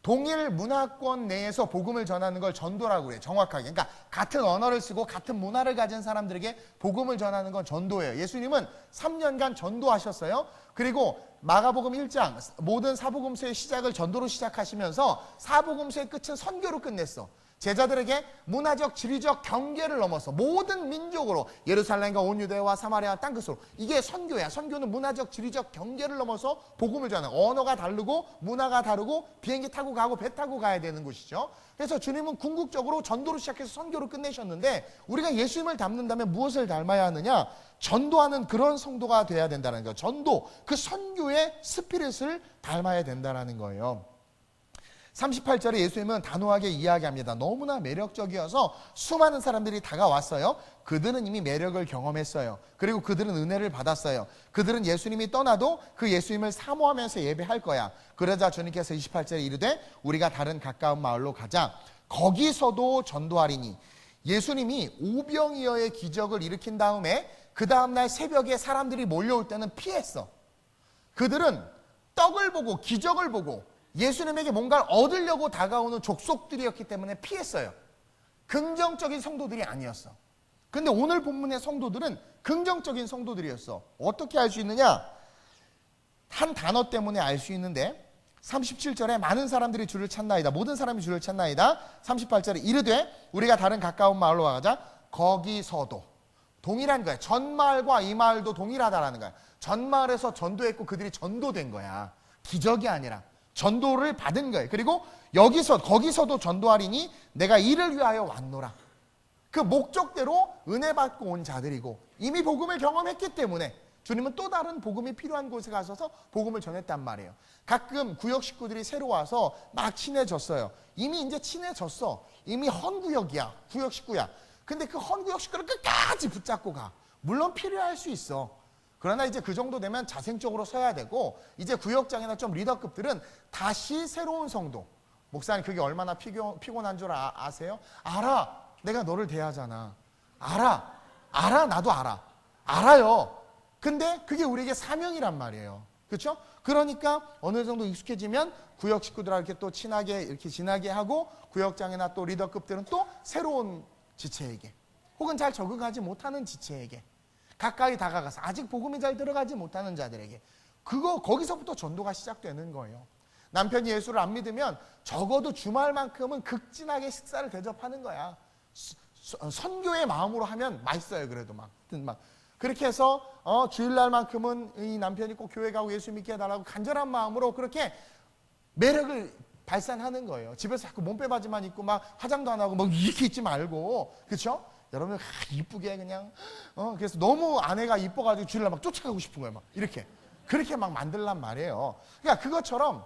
A: 동일 문화권 내에서 복음을 전하는 걸 전도라고 그래요. 정확하게. 그러니까 같은 언어를 쓰고 같은 문화를 가진 사람들에게 복음을 전하는 건 전도예요. 예수님은 3년간 전도하셨어요. 그리고 마가복음 1장 모든 사복음서의 시작을 전도로 시작하시면서 사복음서의 끝은 선교로 끝냈어. 제자들에게 문화적, 지리적 경계를 넘어서 모든 민족으로 예루살렘과 온 유대와 사마리아 땅 끝으로 이게 선교야. 선교는 문화적, 지리적 경계를 넘어서 복음을 전하는 언어가 다르고 문화가 다르고 비행기 타고 가고 배 타고 가야 되는 곳이죠. 그래서 주님은 궁극적으로 전도로 시작해서 선교로 끝내셨는데 우리가 예수님을 닮는다면 무엇을 닮아야 하느냐? 전도하는 그런 성도가 돼야 된다는 거예요. 전도, 그 선교의 스피릿을 닮아야 된다는 거예요. 38절에 예수님은 단호하게 이야기합니다. 너무나 매력적이어서 수많은 사람들이 다가왔어요. 그들은 이미 매력을 경험했어요. 그리고 그들은 은혜를 받았어요. 그들은 예수님이 떠나도 그 예수님을 사모하면서 예배할 거야. 그러자 주님께서 28절에 이르되 우리가 다른 가까운 마을로 가자. 거기서도 전도하리니. 예수님이 오병이어의 기적을 일으킨 다음에 그 다음날 새벽에 사람들이 몰려올 때는 피했어. 그들은 떡을 보고 기적을 보고 예수님에게 뭔가를 얻으려고 다가오는 족속들이었기 때문에 피했어요. 긍정적인 성도들이 아니었어. 근데 오늘 본문의 성도들은 긍정적인 성도들이었어. 어떻게 알 수 있느냐? 한 단어 때문에 알 수 있는데 37절에 많은 사람들이 주를 찾나이다. 모든 사람이 주를 찾나이다. 38절에 이르되 우리가 다른 가까운 마을로 가자. 거기서도 동일한 거야. 전 마을과 이 마을도 동일하다라는 거야. 전 마을에서 전도했고 그들이 전도된 거야. 기적이 아니라 전도를 받은 거예요. 그리고 거기서도 전도하리니 내가 이를 위하여 왔노라. 그 목적대로 은혜 받고 온 자들이고 이미 복음을 경험했기 때문에 주님은 또 다른 복음이 필요한 곳에 가셔서 복음을 전했단 말이에요. 가끔 구역 식구들이 새로 와서 막 친해졌어요. 이미 이제 친해졌어. 이미 헌구역이야. 구역 식구야. 근데 그 헌구역 식구를 끝까지 붙잡고 가. 물론 필요할 수 있어. 그러나 이제 그 정도 되면 자생적으로 서야 되고, 이제 구역장이나 좀 리더급들은 다시 새로운 성도. 목사님 그게 얼마나 피곤한 줄 아세요? 알아. 내가 너를 대하잖아. 알아. 나도 알아요. 근데 그게 우리에게 사명이란 말이에요. 그렇죠? 그러니까 어느 정도 익숙해지면 구역 식구들하고 이렇게 또 친하게 이렇게 지나게 하고, 구역장이나 또 리더급들은 또 새로운 지체에게, 혹은 잘 적응하지 못하는 지체에게 가까이 다가가서 아직 복음이 잘 들어가지 못하는 자들에게, 거기서부터 전도가 시작되는 거예요. 남편이 예수를 안 믿으면 적어도 주말만큼은 극진하게 식사를 대접하는 거야. 선교의 마음으로 하면 맛있어요. 그래도 막 그렇게 해서 주일날만큼은 이 남편이 꼭 교회 가고 예수 믿게 해달라고 간절한 마음으로 그렇게 매력을 발산하는 거예요. 집에서 자꾸 몸빼바지만 입고 막 화장도 안 하고 막 이렇게 있지 말고, 그렇죠? 여러분 이쁘게 그냥 그래서 너무 아내가 이뻐가지고 주일날 막 쫓아가고 싶은 거예요. 막 이렇게 그렇게 막 만들란 말이에요. 그러니까 그것처럼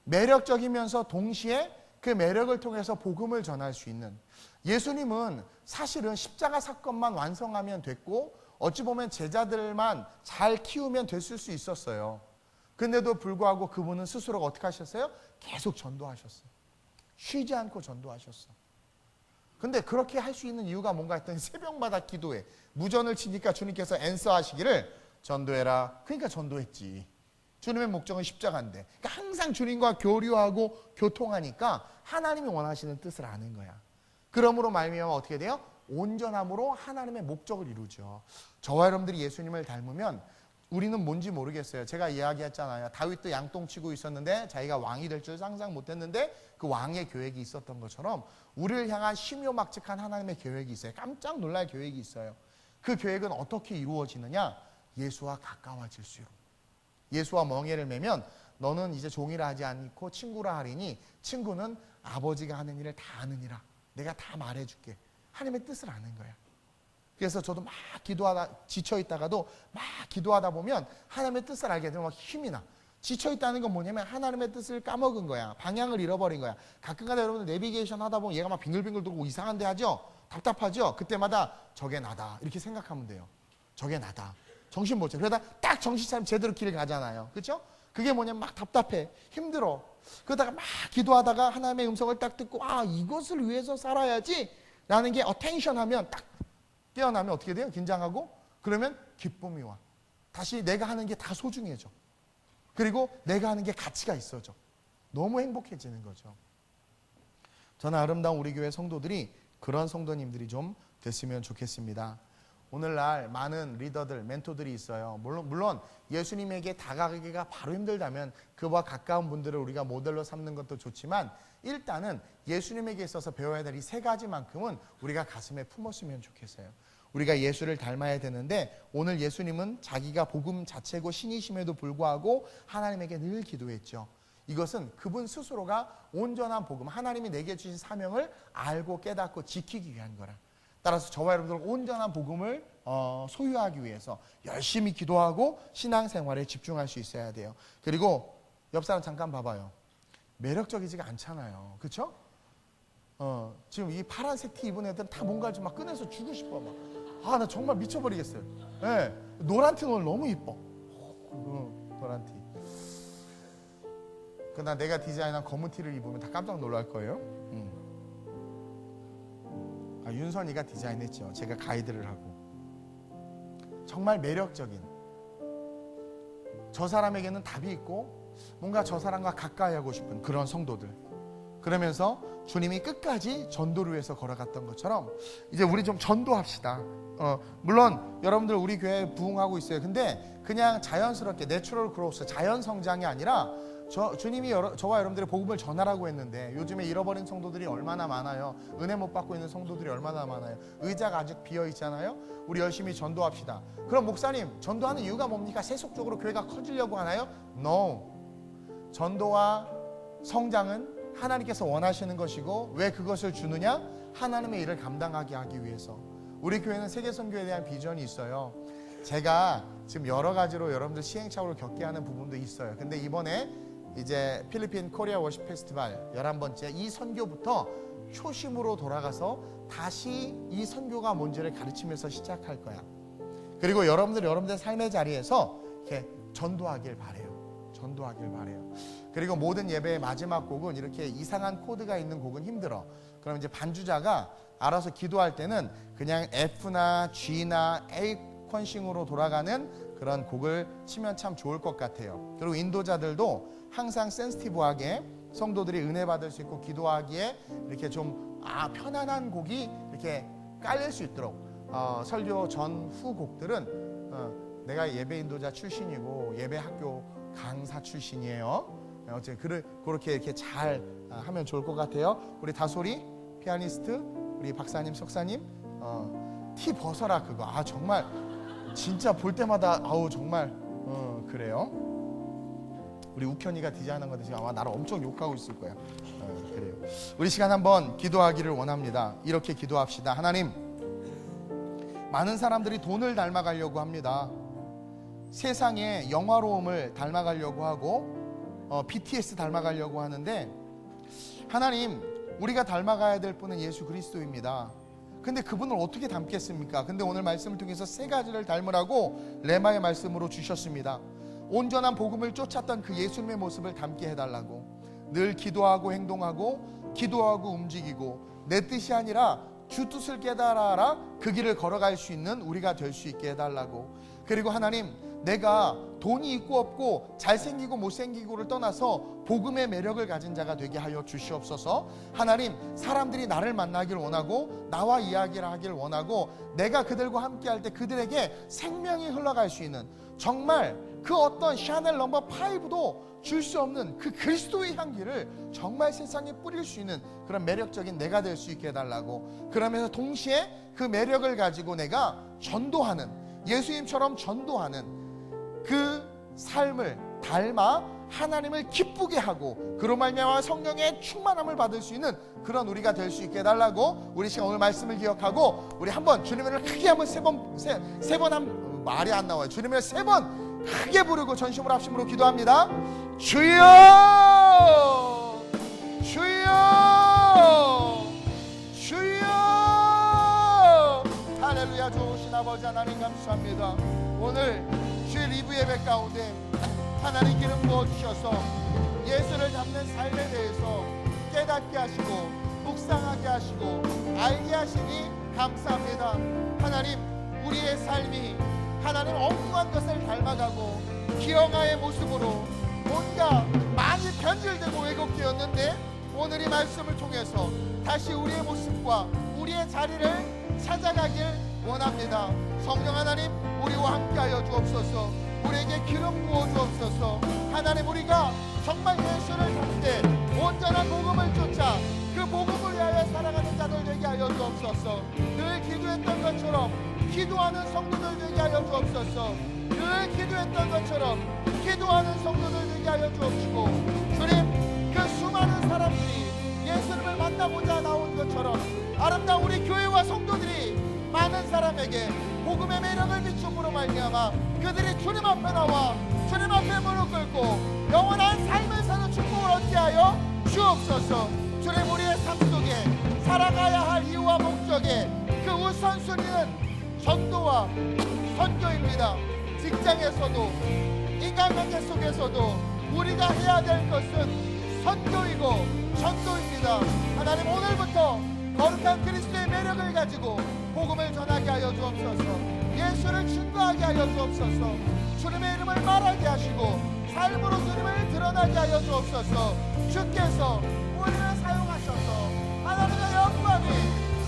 A: 매력적이면서 동시에 그 매력을 통해서 복음을 전할 수 있는, 예수님은 사실은 십자가 사건만 완성하면 됐고 어찌 보면 제자들만 잘 키우면 됐을 수 있었어요. 근데도 불구하고 그분은 스스로가 어떻게 하셨어요? 계속 전도하셨어요. 쉬지 않고 전도하셨어. 근데 그렇게 할 수 있는 이유가 뭔가 했더니 새벽마다 기도해. 무전을 치니까 주님께서 앤서하시기를 전도해라. 그러니까 전도했지. 주님의 목적은 십자가인데. 그러니까 항상 주님과 교류하고 교통하니까 하나님이 원하시는 뜻을 아는 거야. 그러므로 말미암아 어떻게 돼요? 온전함으로 하나님의 목적을 이루죠. 저와 여러분들이 예수님을 닮으면 우리는 뭔지 모르겠어요. 제가 이야기했잖아요. 다윗도 양똥치고 있었는데 자기가 왕이 될 줄 상상 못했는데 그 왕의 계획이 있었던 것처럼 우리를 향한 심요막측한 하나님의 계획이 있어요. 깜짝 놀랄 계획이 있어요. 그 계획은 어떻게 이루어지느냐? 예수와 가까워질수록. 예수와 멍에를 매면 너는 이제 종이라 하지 않고 친구라 하리니, 친구는 아버지가 하는 일을 다 아느니라. 내가 다 말해줄게. 하나님의 뜻을 아는 거야. 그래서 저도 막 기도하다 지쳐있다가도 막 기도하다 보면 하나님의 뜻을 알게 되면 막 힘이 나. 지쳐있다는 건 뭐냐면 하나님의 뜻을 까먹은 거야. 방향을 잃어버린 거야. 가끔가다 여러분들 내비게이션 하다 보면 얘가 막 빙글빙글 돌고 이상한 데 하죠? 답답하죠? 그때마다 저게 나다 이렇게 생각하면 돼요. 저게 나다. 정신 못 차려. 그러다 딱 정신 차리면 제대로 길 가잖아요. 그렇죠? 그게 뭐냐면 막 답답해. 힘들어. 그러다가 막 기도하다가 하나님의 음성을 딱 듣고 이것을 위해서 살아야지 라는 게 어텐션하면 딱 깨어나면 어떻게 돼요? 긴장하고 그러면 기쁨이 와. 다시 내가 하는 게 다 소중해져. 그리고 내가 하는 게 가치가 있어져. 너무 행복해지는 거죠. 저는 아름다운 우리 교회 성도들이 그런 성도님들이 좀 됐으면 좋겠습니다. 오늘날 많은 리더들, 멘토들이 있어요. 물론 예수님에게 다가가기가 바로 힘들다면 그와 가까운 분들을 우리가 모델로 삼는 것도 좋지만, 일단은 예수님에게 있어서 배워야 될 이 세 가지만큼은 우리가 가슴에 품었으면 좋겠어요. 우리가 예수를 닮아야 되는데, 오늘 예수님은 자기가 복음 자체고 신이심에도 불구하고 하나님에게 늘 기도했죠. 이것은 그분 스스로가 온전한 복음, 하나님이 내게 주신 사명을 알고 깨닫고 지키기 위한 거라. 따라서 저와 여러분들 온전한 복음을 소유하기 위해서 열심히 기도하고 신앙생활에 집중할 수 있어야 돼요. 그리고 옆 사람 잠깐 봐봐요. 매력적이지가 않잖아요. 그렇죠? 지금 이 파란색 티 입은 애들은 다 뭔가 좀 막 꺼내서 주고 싶어. 나 정말 미쳐버리겠어요. 네. 노란 티 오늘 너무 이뻐. 노란 티. 그러나 내가 디자인한 검은 티를 입으면 다 깜짝 놀랄 거예요. 윤선이가 디자인했죠. 제가 가이드를 하고. 정말 매력적인, 저 사람에게는 답이 있고 뭔가 저 사람과 가까이 하고 싶은 그런 성도들. 그러면서 주님이 끝까지 전도를 위해서 걸어갔던 것처럼 이제 우리 좀 전도합시다. 물론 여러분들 우리 교회에 부흥하고 있어요. 근데 그냥 자연스럽게 내추럴 그로스, 자연 성장이 아니라 주님이 저와 여러분들의 복음을 전하라고 했는데 요즘에 잃어버린 성도들이 얼마나 많아요. 은혜 못 받고 있는 성도들이 얼마나 많아요. 의자가 아직 비어 있잖아요. 우리 열심히 전도합시다. 그럼 목사님, 전도하는 이유가 뭡니까? 세속적으로 교회가 커지려고 하나요? No. 전도와 성장은 하나님께서 원하시는 것이고, 왜 그것을 주느냐? 하나님의 일을 감당하게 하기 위해서. 우리 교회는 세계선교에 대한 비전이 있어요. 제가 지금 여러 가지로 여러분들 시행착오를 겪게 하는 부분도 있어요. 근데 이번에 이제 필리핀 코리아 워십 페스티벌 11번째 이 선교부터 초심으로 돌아가서 다시 이 선교가 뭔지를 가르치면서 시작할 거야. 그리고 여러분들 삶의 자리에서 이렇게 전도하길 바래요. 전도하길 바래요. 그리고 모든 예배의 마지막 곡은 이렇게 이상한 코드가 있는 곡은 힘들어. 그럼 이제 반주자가 알아서 기도할 때는 그냥 F나 G나 A 콘싱으로 돌아가는 그런 곡을 치면 참 좋을 것 같아요. 그리고 인도자들도 항상 센시티브하게 성도들이 은혜 받을 수 있고 기도하기에 이렇게 좀 편안한 곡이 이렇게 깔릴 수 있도록 설교 전후 곡들은 내가 예배 인도자 출신이고 예배 학교 강사 출신이에요. 어쨌든 그렇게 이렇게 잘 하면 좋을 것 같아요. 우리 다솔이 피아니스트, 우리 박사님, 석사님, 티 벗어라 그거. 정말 진짜 볼 때마다 정말 그래요. 우리 우현이가 디자인한 건데 지금 아마 나를 엄청 욕하고 있을 거야. 그래요. 우리 시간 한번 기도하기를 원합니다. 이렇게 기도합시다. 하나님, 많은 사람들이 돈을 닮아가려고 합니다. 세상의 영화로움을 닮아가려고 하고 BTS 닮아가려고 하는데 하나님, 우리가 닮아가야 될 분은 예수 그리스도입니다. 근데 그분을 어떻게 닮겠습니까? 근데 오늘 말씀을 통해서 세 가지를 닮으라고 레마의 말씀으로 주셨습니다. 온전한 복음을 쫓았던 그 예수님의 모습을 닮게 해달라고. 늘 기도하고 행동하고 기도하고 움직이고 내 뜻이 아니라 주 뜻을 깨달아라 그 길을 걸어갈 수 있는 우리가 될 수 있게 해달라고. 그리고 하나님, 내가 돈이 있고 없고 잘생기고 못생기고를 떠나서 복음의 매력을 가진 자가 되게 하여 주시옵소서. 하나님, 사람들이 나를 만나길 원하고 나와 이야기를 하길 원하고 내가 그들과 함께할 때 그들에게 생명이 흘러갈 수 있는, 정말 그 어떤 샤넬 넘버 5도 줄 수 없는 그 그리스도의 향기를 정말 세상에 뿌릴 수 있는 그런 매력적인 내가 될 수 있게 해달라고. 그러면서 동시에 그 매력을 가지고 내가 전도하는, 예수님처럼 전도하는 그 삶을 닮아 하나님을 기쁘게 하고 그로 말미암아 성령의 충만함을 받을 수 있는 그런 우리가 될 수 있게 해달라고. 우리 시간 오늘 말씀을 기억하고 우리 한번 주님을 크게 한번 세 번 말이 안 나와요. 주님을 3번 크게 부르고 전심으로 합심으로 기도합니다. 주여, 주여, 주여. 할렐루야. 좋으신 아버지 하나님 감사합니다. 오늘 주일 2부 예배 가운데 하나님 기름 부어주셔서 예수를 닮는 삶에 대해서 깨닫게 하시고 묵상하게 하시고 알게 하시니 감사합니다. 하나님, 우리의 삶이 하나님 엉뚱한 것을 닮아가고 기형아의 모습으로 뭔가 많이 변질되고 왜곡되었는데 오늘 이 말씀을 통해서 다시 우리의 모습과 우리의 자리를 찾아가길 원합니다. 성령 하나님, 우리와 함께하여 주옵소서. 우리에게 기름 부어 주옵소서. 하나님, 우리가 정말 예수를 닮되 온전한 복음을 쫓아 그 복음을 위하여 살아가는 자들 되게 하여 주옵소서. 늘 기도했던 것처럼 기도하는 성도들 되게 하여 주옵소서. 늘 기도했던 것처럼 기도하는 성도들 되게 하여 주옵시고, 주님, 그 수많은 사람들이 예수님을 만나보자 나온 것처럼 아름다운 우리 교회와 성도들이 많은 사람에게 복음의 매력을 비춤으로 말미암아 그들이 주님 앞에 나와 주님 앞에 무릎 꿇고 영원한 삶을 사는 축복을 얻게 하여 주옵소서. 주님, 우리의 삶 속에 살아가야 할 이유와 목적의 그 우선순위는 전도와 선교입니다. 직장에서도 인간관계 속에서도 우리가 해야 될 것은 선교이고 전도입니다. 하나님, 오늘부터 거룩한 그리스도의 매력을 가지고 복음을 전하게 하여 주옵소서. 예수를 증거하게 하여 주옵소서. 주님의 이름을 말하게 하시고 삶으로 주님을 드러나게 하여 주옵소서. 주께서 우리를 사용하셔서 하나님의 영광이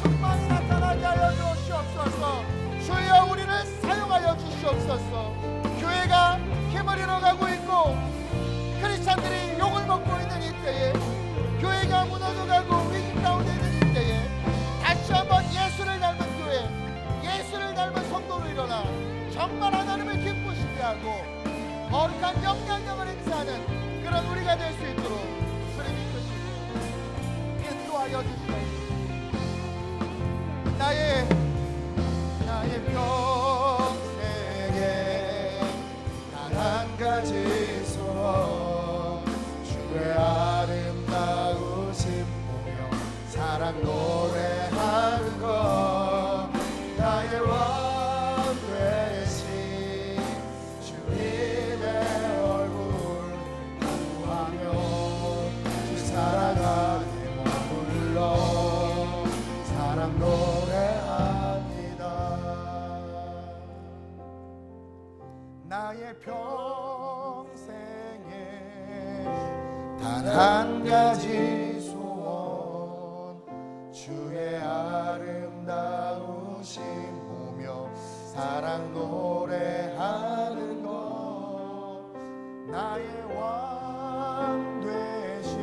A: 충만 나타나게 하여 주시옵소서. 주여, 우리를 사용하여 주시옵소서. 교회가 힘을 잃어가고 있고 크리스찬들이 욕을 먹고 있는 이때에, 교회가 무너져가고 위기 가운데 있는 이때에 다시 한번 예수를 닮은 교회, 예수를 닮은 성도로 일어나 정말 하나님을 기쁘시게 하고 거룩한 영향력을 행사하는 그런 우리가 될 수 있도록 주님이 크시고 인도하여 주시옵소서. 나의 평생에 가지 소원 주의 아름다우심 보며 사랑 노래하는 것 나의 왕 되신 주님의 얼굴 구하며 주 사랑 안에 머물러 사랑 노래합니다. 나의 평생에 단 한 가지 소원 주의 아름다우심 보며 사랑 노래하는 것 나의 왕 되신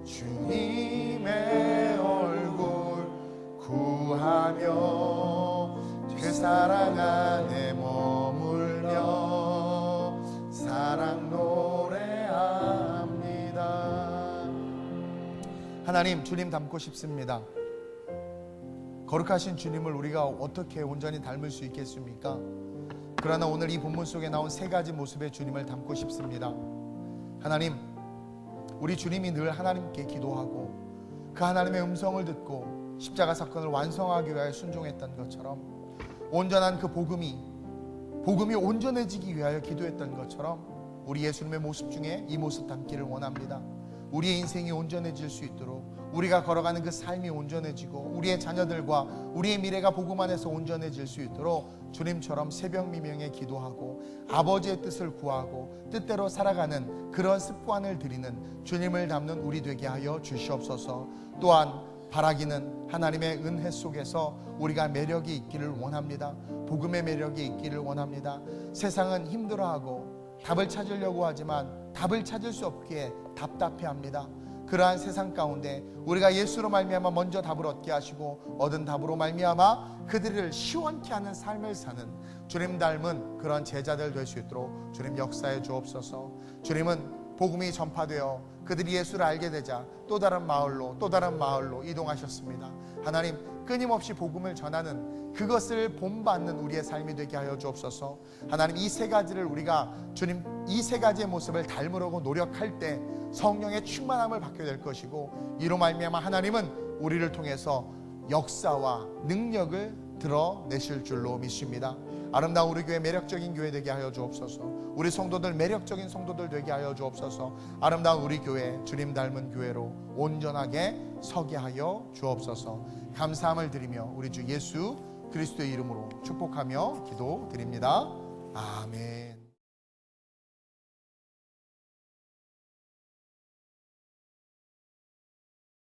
A: 주님의 얼굴 구하며 그 사랑 안에 머물며 사랑 노래합니다. 하나님, 주님 닮고 싶습니다. 거룩하신 주님을 우리가 어떻게 온전히 닮을 수 있겠습니까? 그러나 오늘 이 본문 속에 나온 세 가지 모습의 주님을 닮고 싶습니다. 하나님, 우리 주님이 늘 하나님께 기도하고 그 하나님의 음성을 듣고 십자가 사건을 완성하기 위하여 순종했던 것처럼 온전한 그 복음이 온전해지기 위하여 기도했던 것처럼 우리 예수님의 모습 중에 이 모습 담기를 원합니다. 우리의 인생이 온전해질 수 있도록 우리가 걸어가는 그 삶이 온전해지고 우리의 자녀들과 우리의 미래가 복음 안에서 온전해질 수 있도록 주님처럼 새벽 미명에 기도하고 아버지의 뜻을 구하고 뜻대로 살아가는 그런 습관을 들이는 주님을 닮는 우리 되게 하여 주시옵소서. 또한 바라기는 하나님의 은혜 속에서 우리가 매력이 있기를 원합니다. 복음의 매력이 있기를 원합니다. 세상은 힘들어하고 답을 찾으려고 하지만 답을 찾을 수 없기에 답답해합니다. 그러한 세상 가운데 우리가 예수로 말미암아 먼저 답을 얻게 하시고 얻은 답으로 말미암아 그들을 시원케 하는 삶을 사는 주님 닮은 그런 제자들 될 수 있도록 주님 역사해 주옵소서. 주님은 복음이 전파되어 그들이 예수를 알게 되자 또 다른 마을로 이동하셨습니다. 하나님, 끊임없이 복음을 전하는 그것을 본받는 우리의 삶이 되게 하여 주옵소서. 하나님, 이 세 가지를 우리가 주님 이 세 가지의 모습을 닮으려고 노력할 때 성령의 충만함을 받게 될 것이고 이로 말미암아 하나님은 우리를 통해서 역사와 능력을 드러내실 줄로 믿습니다. 아름다운 우리 교회 매력적인 교회 되게 하여 주옵소서. 우리 성도들 매력적인 성도들 되게 하여 주옵소서. 아름다운 우리 교회 주님 닮은 교회로 온전하게 서게 하여 주옵소서. 감사함을 드리며 우리 주 예수 그리스도의 이름으로 축복하며 기도드립니다. 아멘.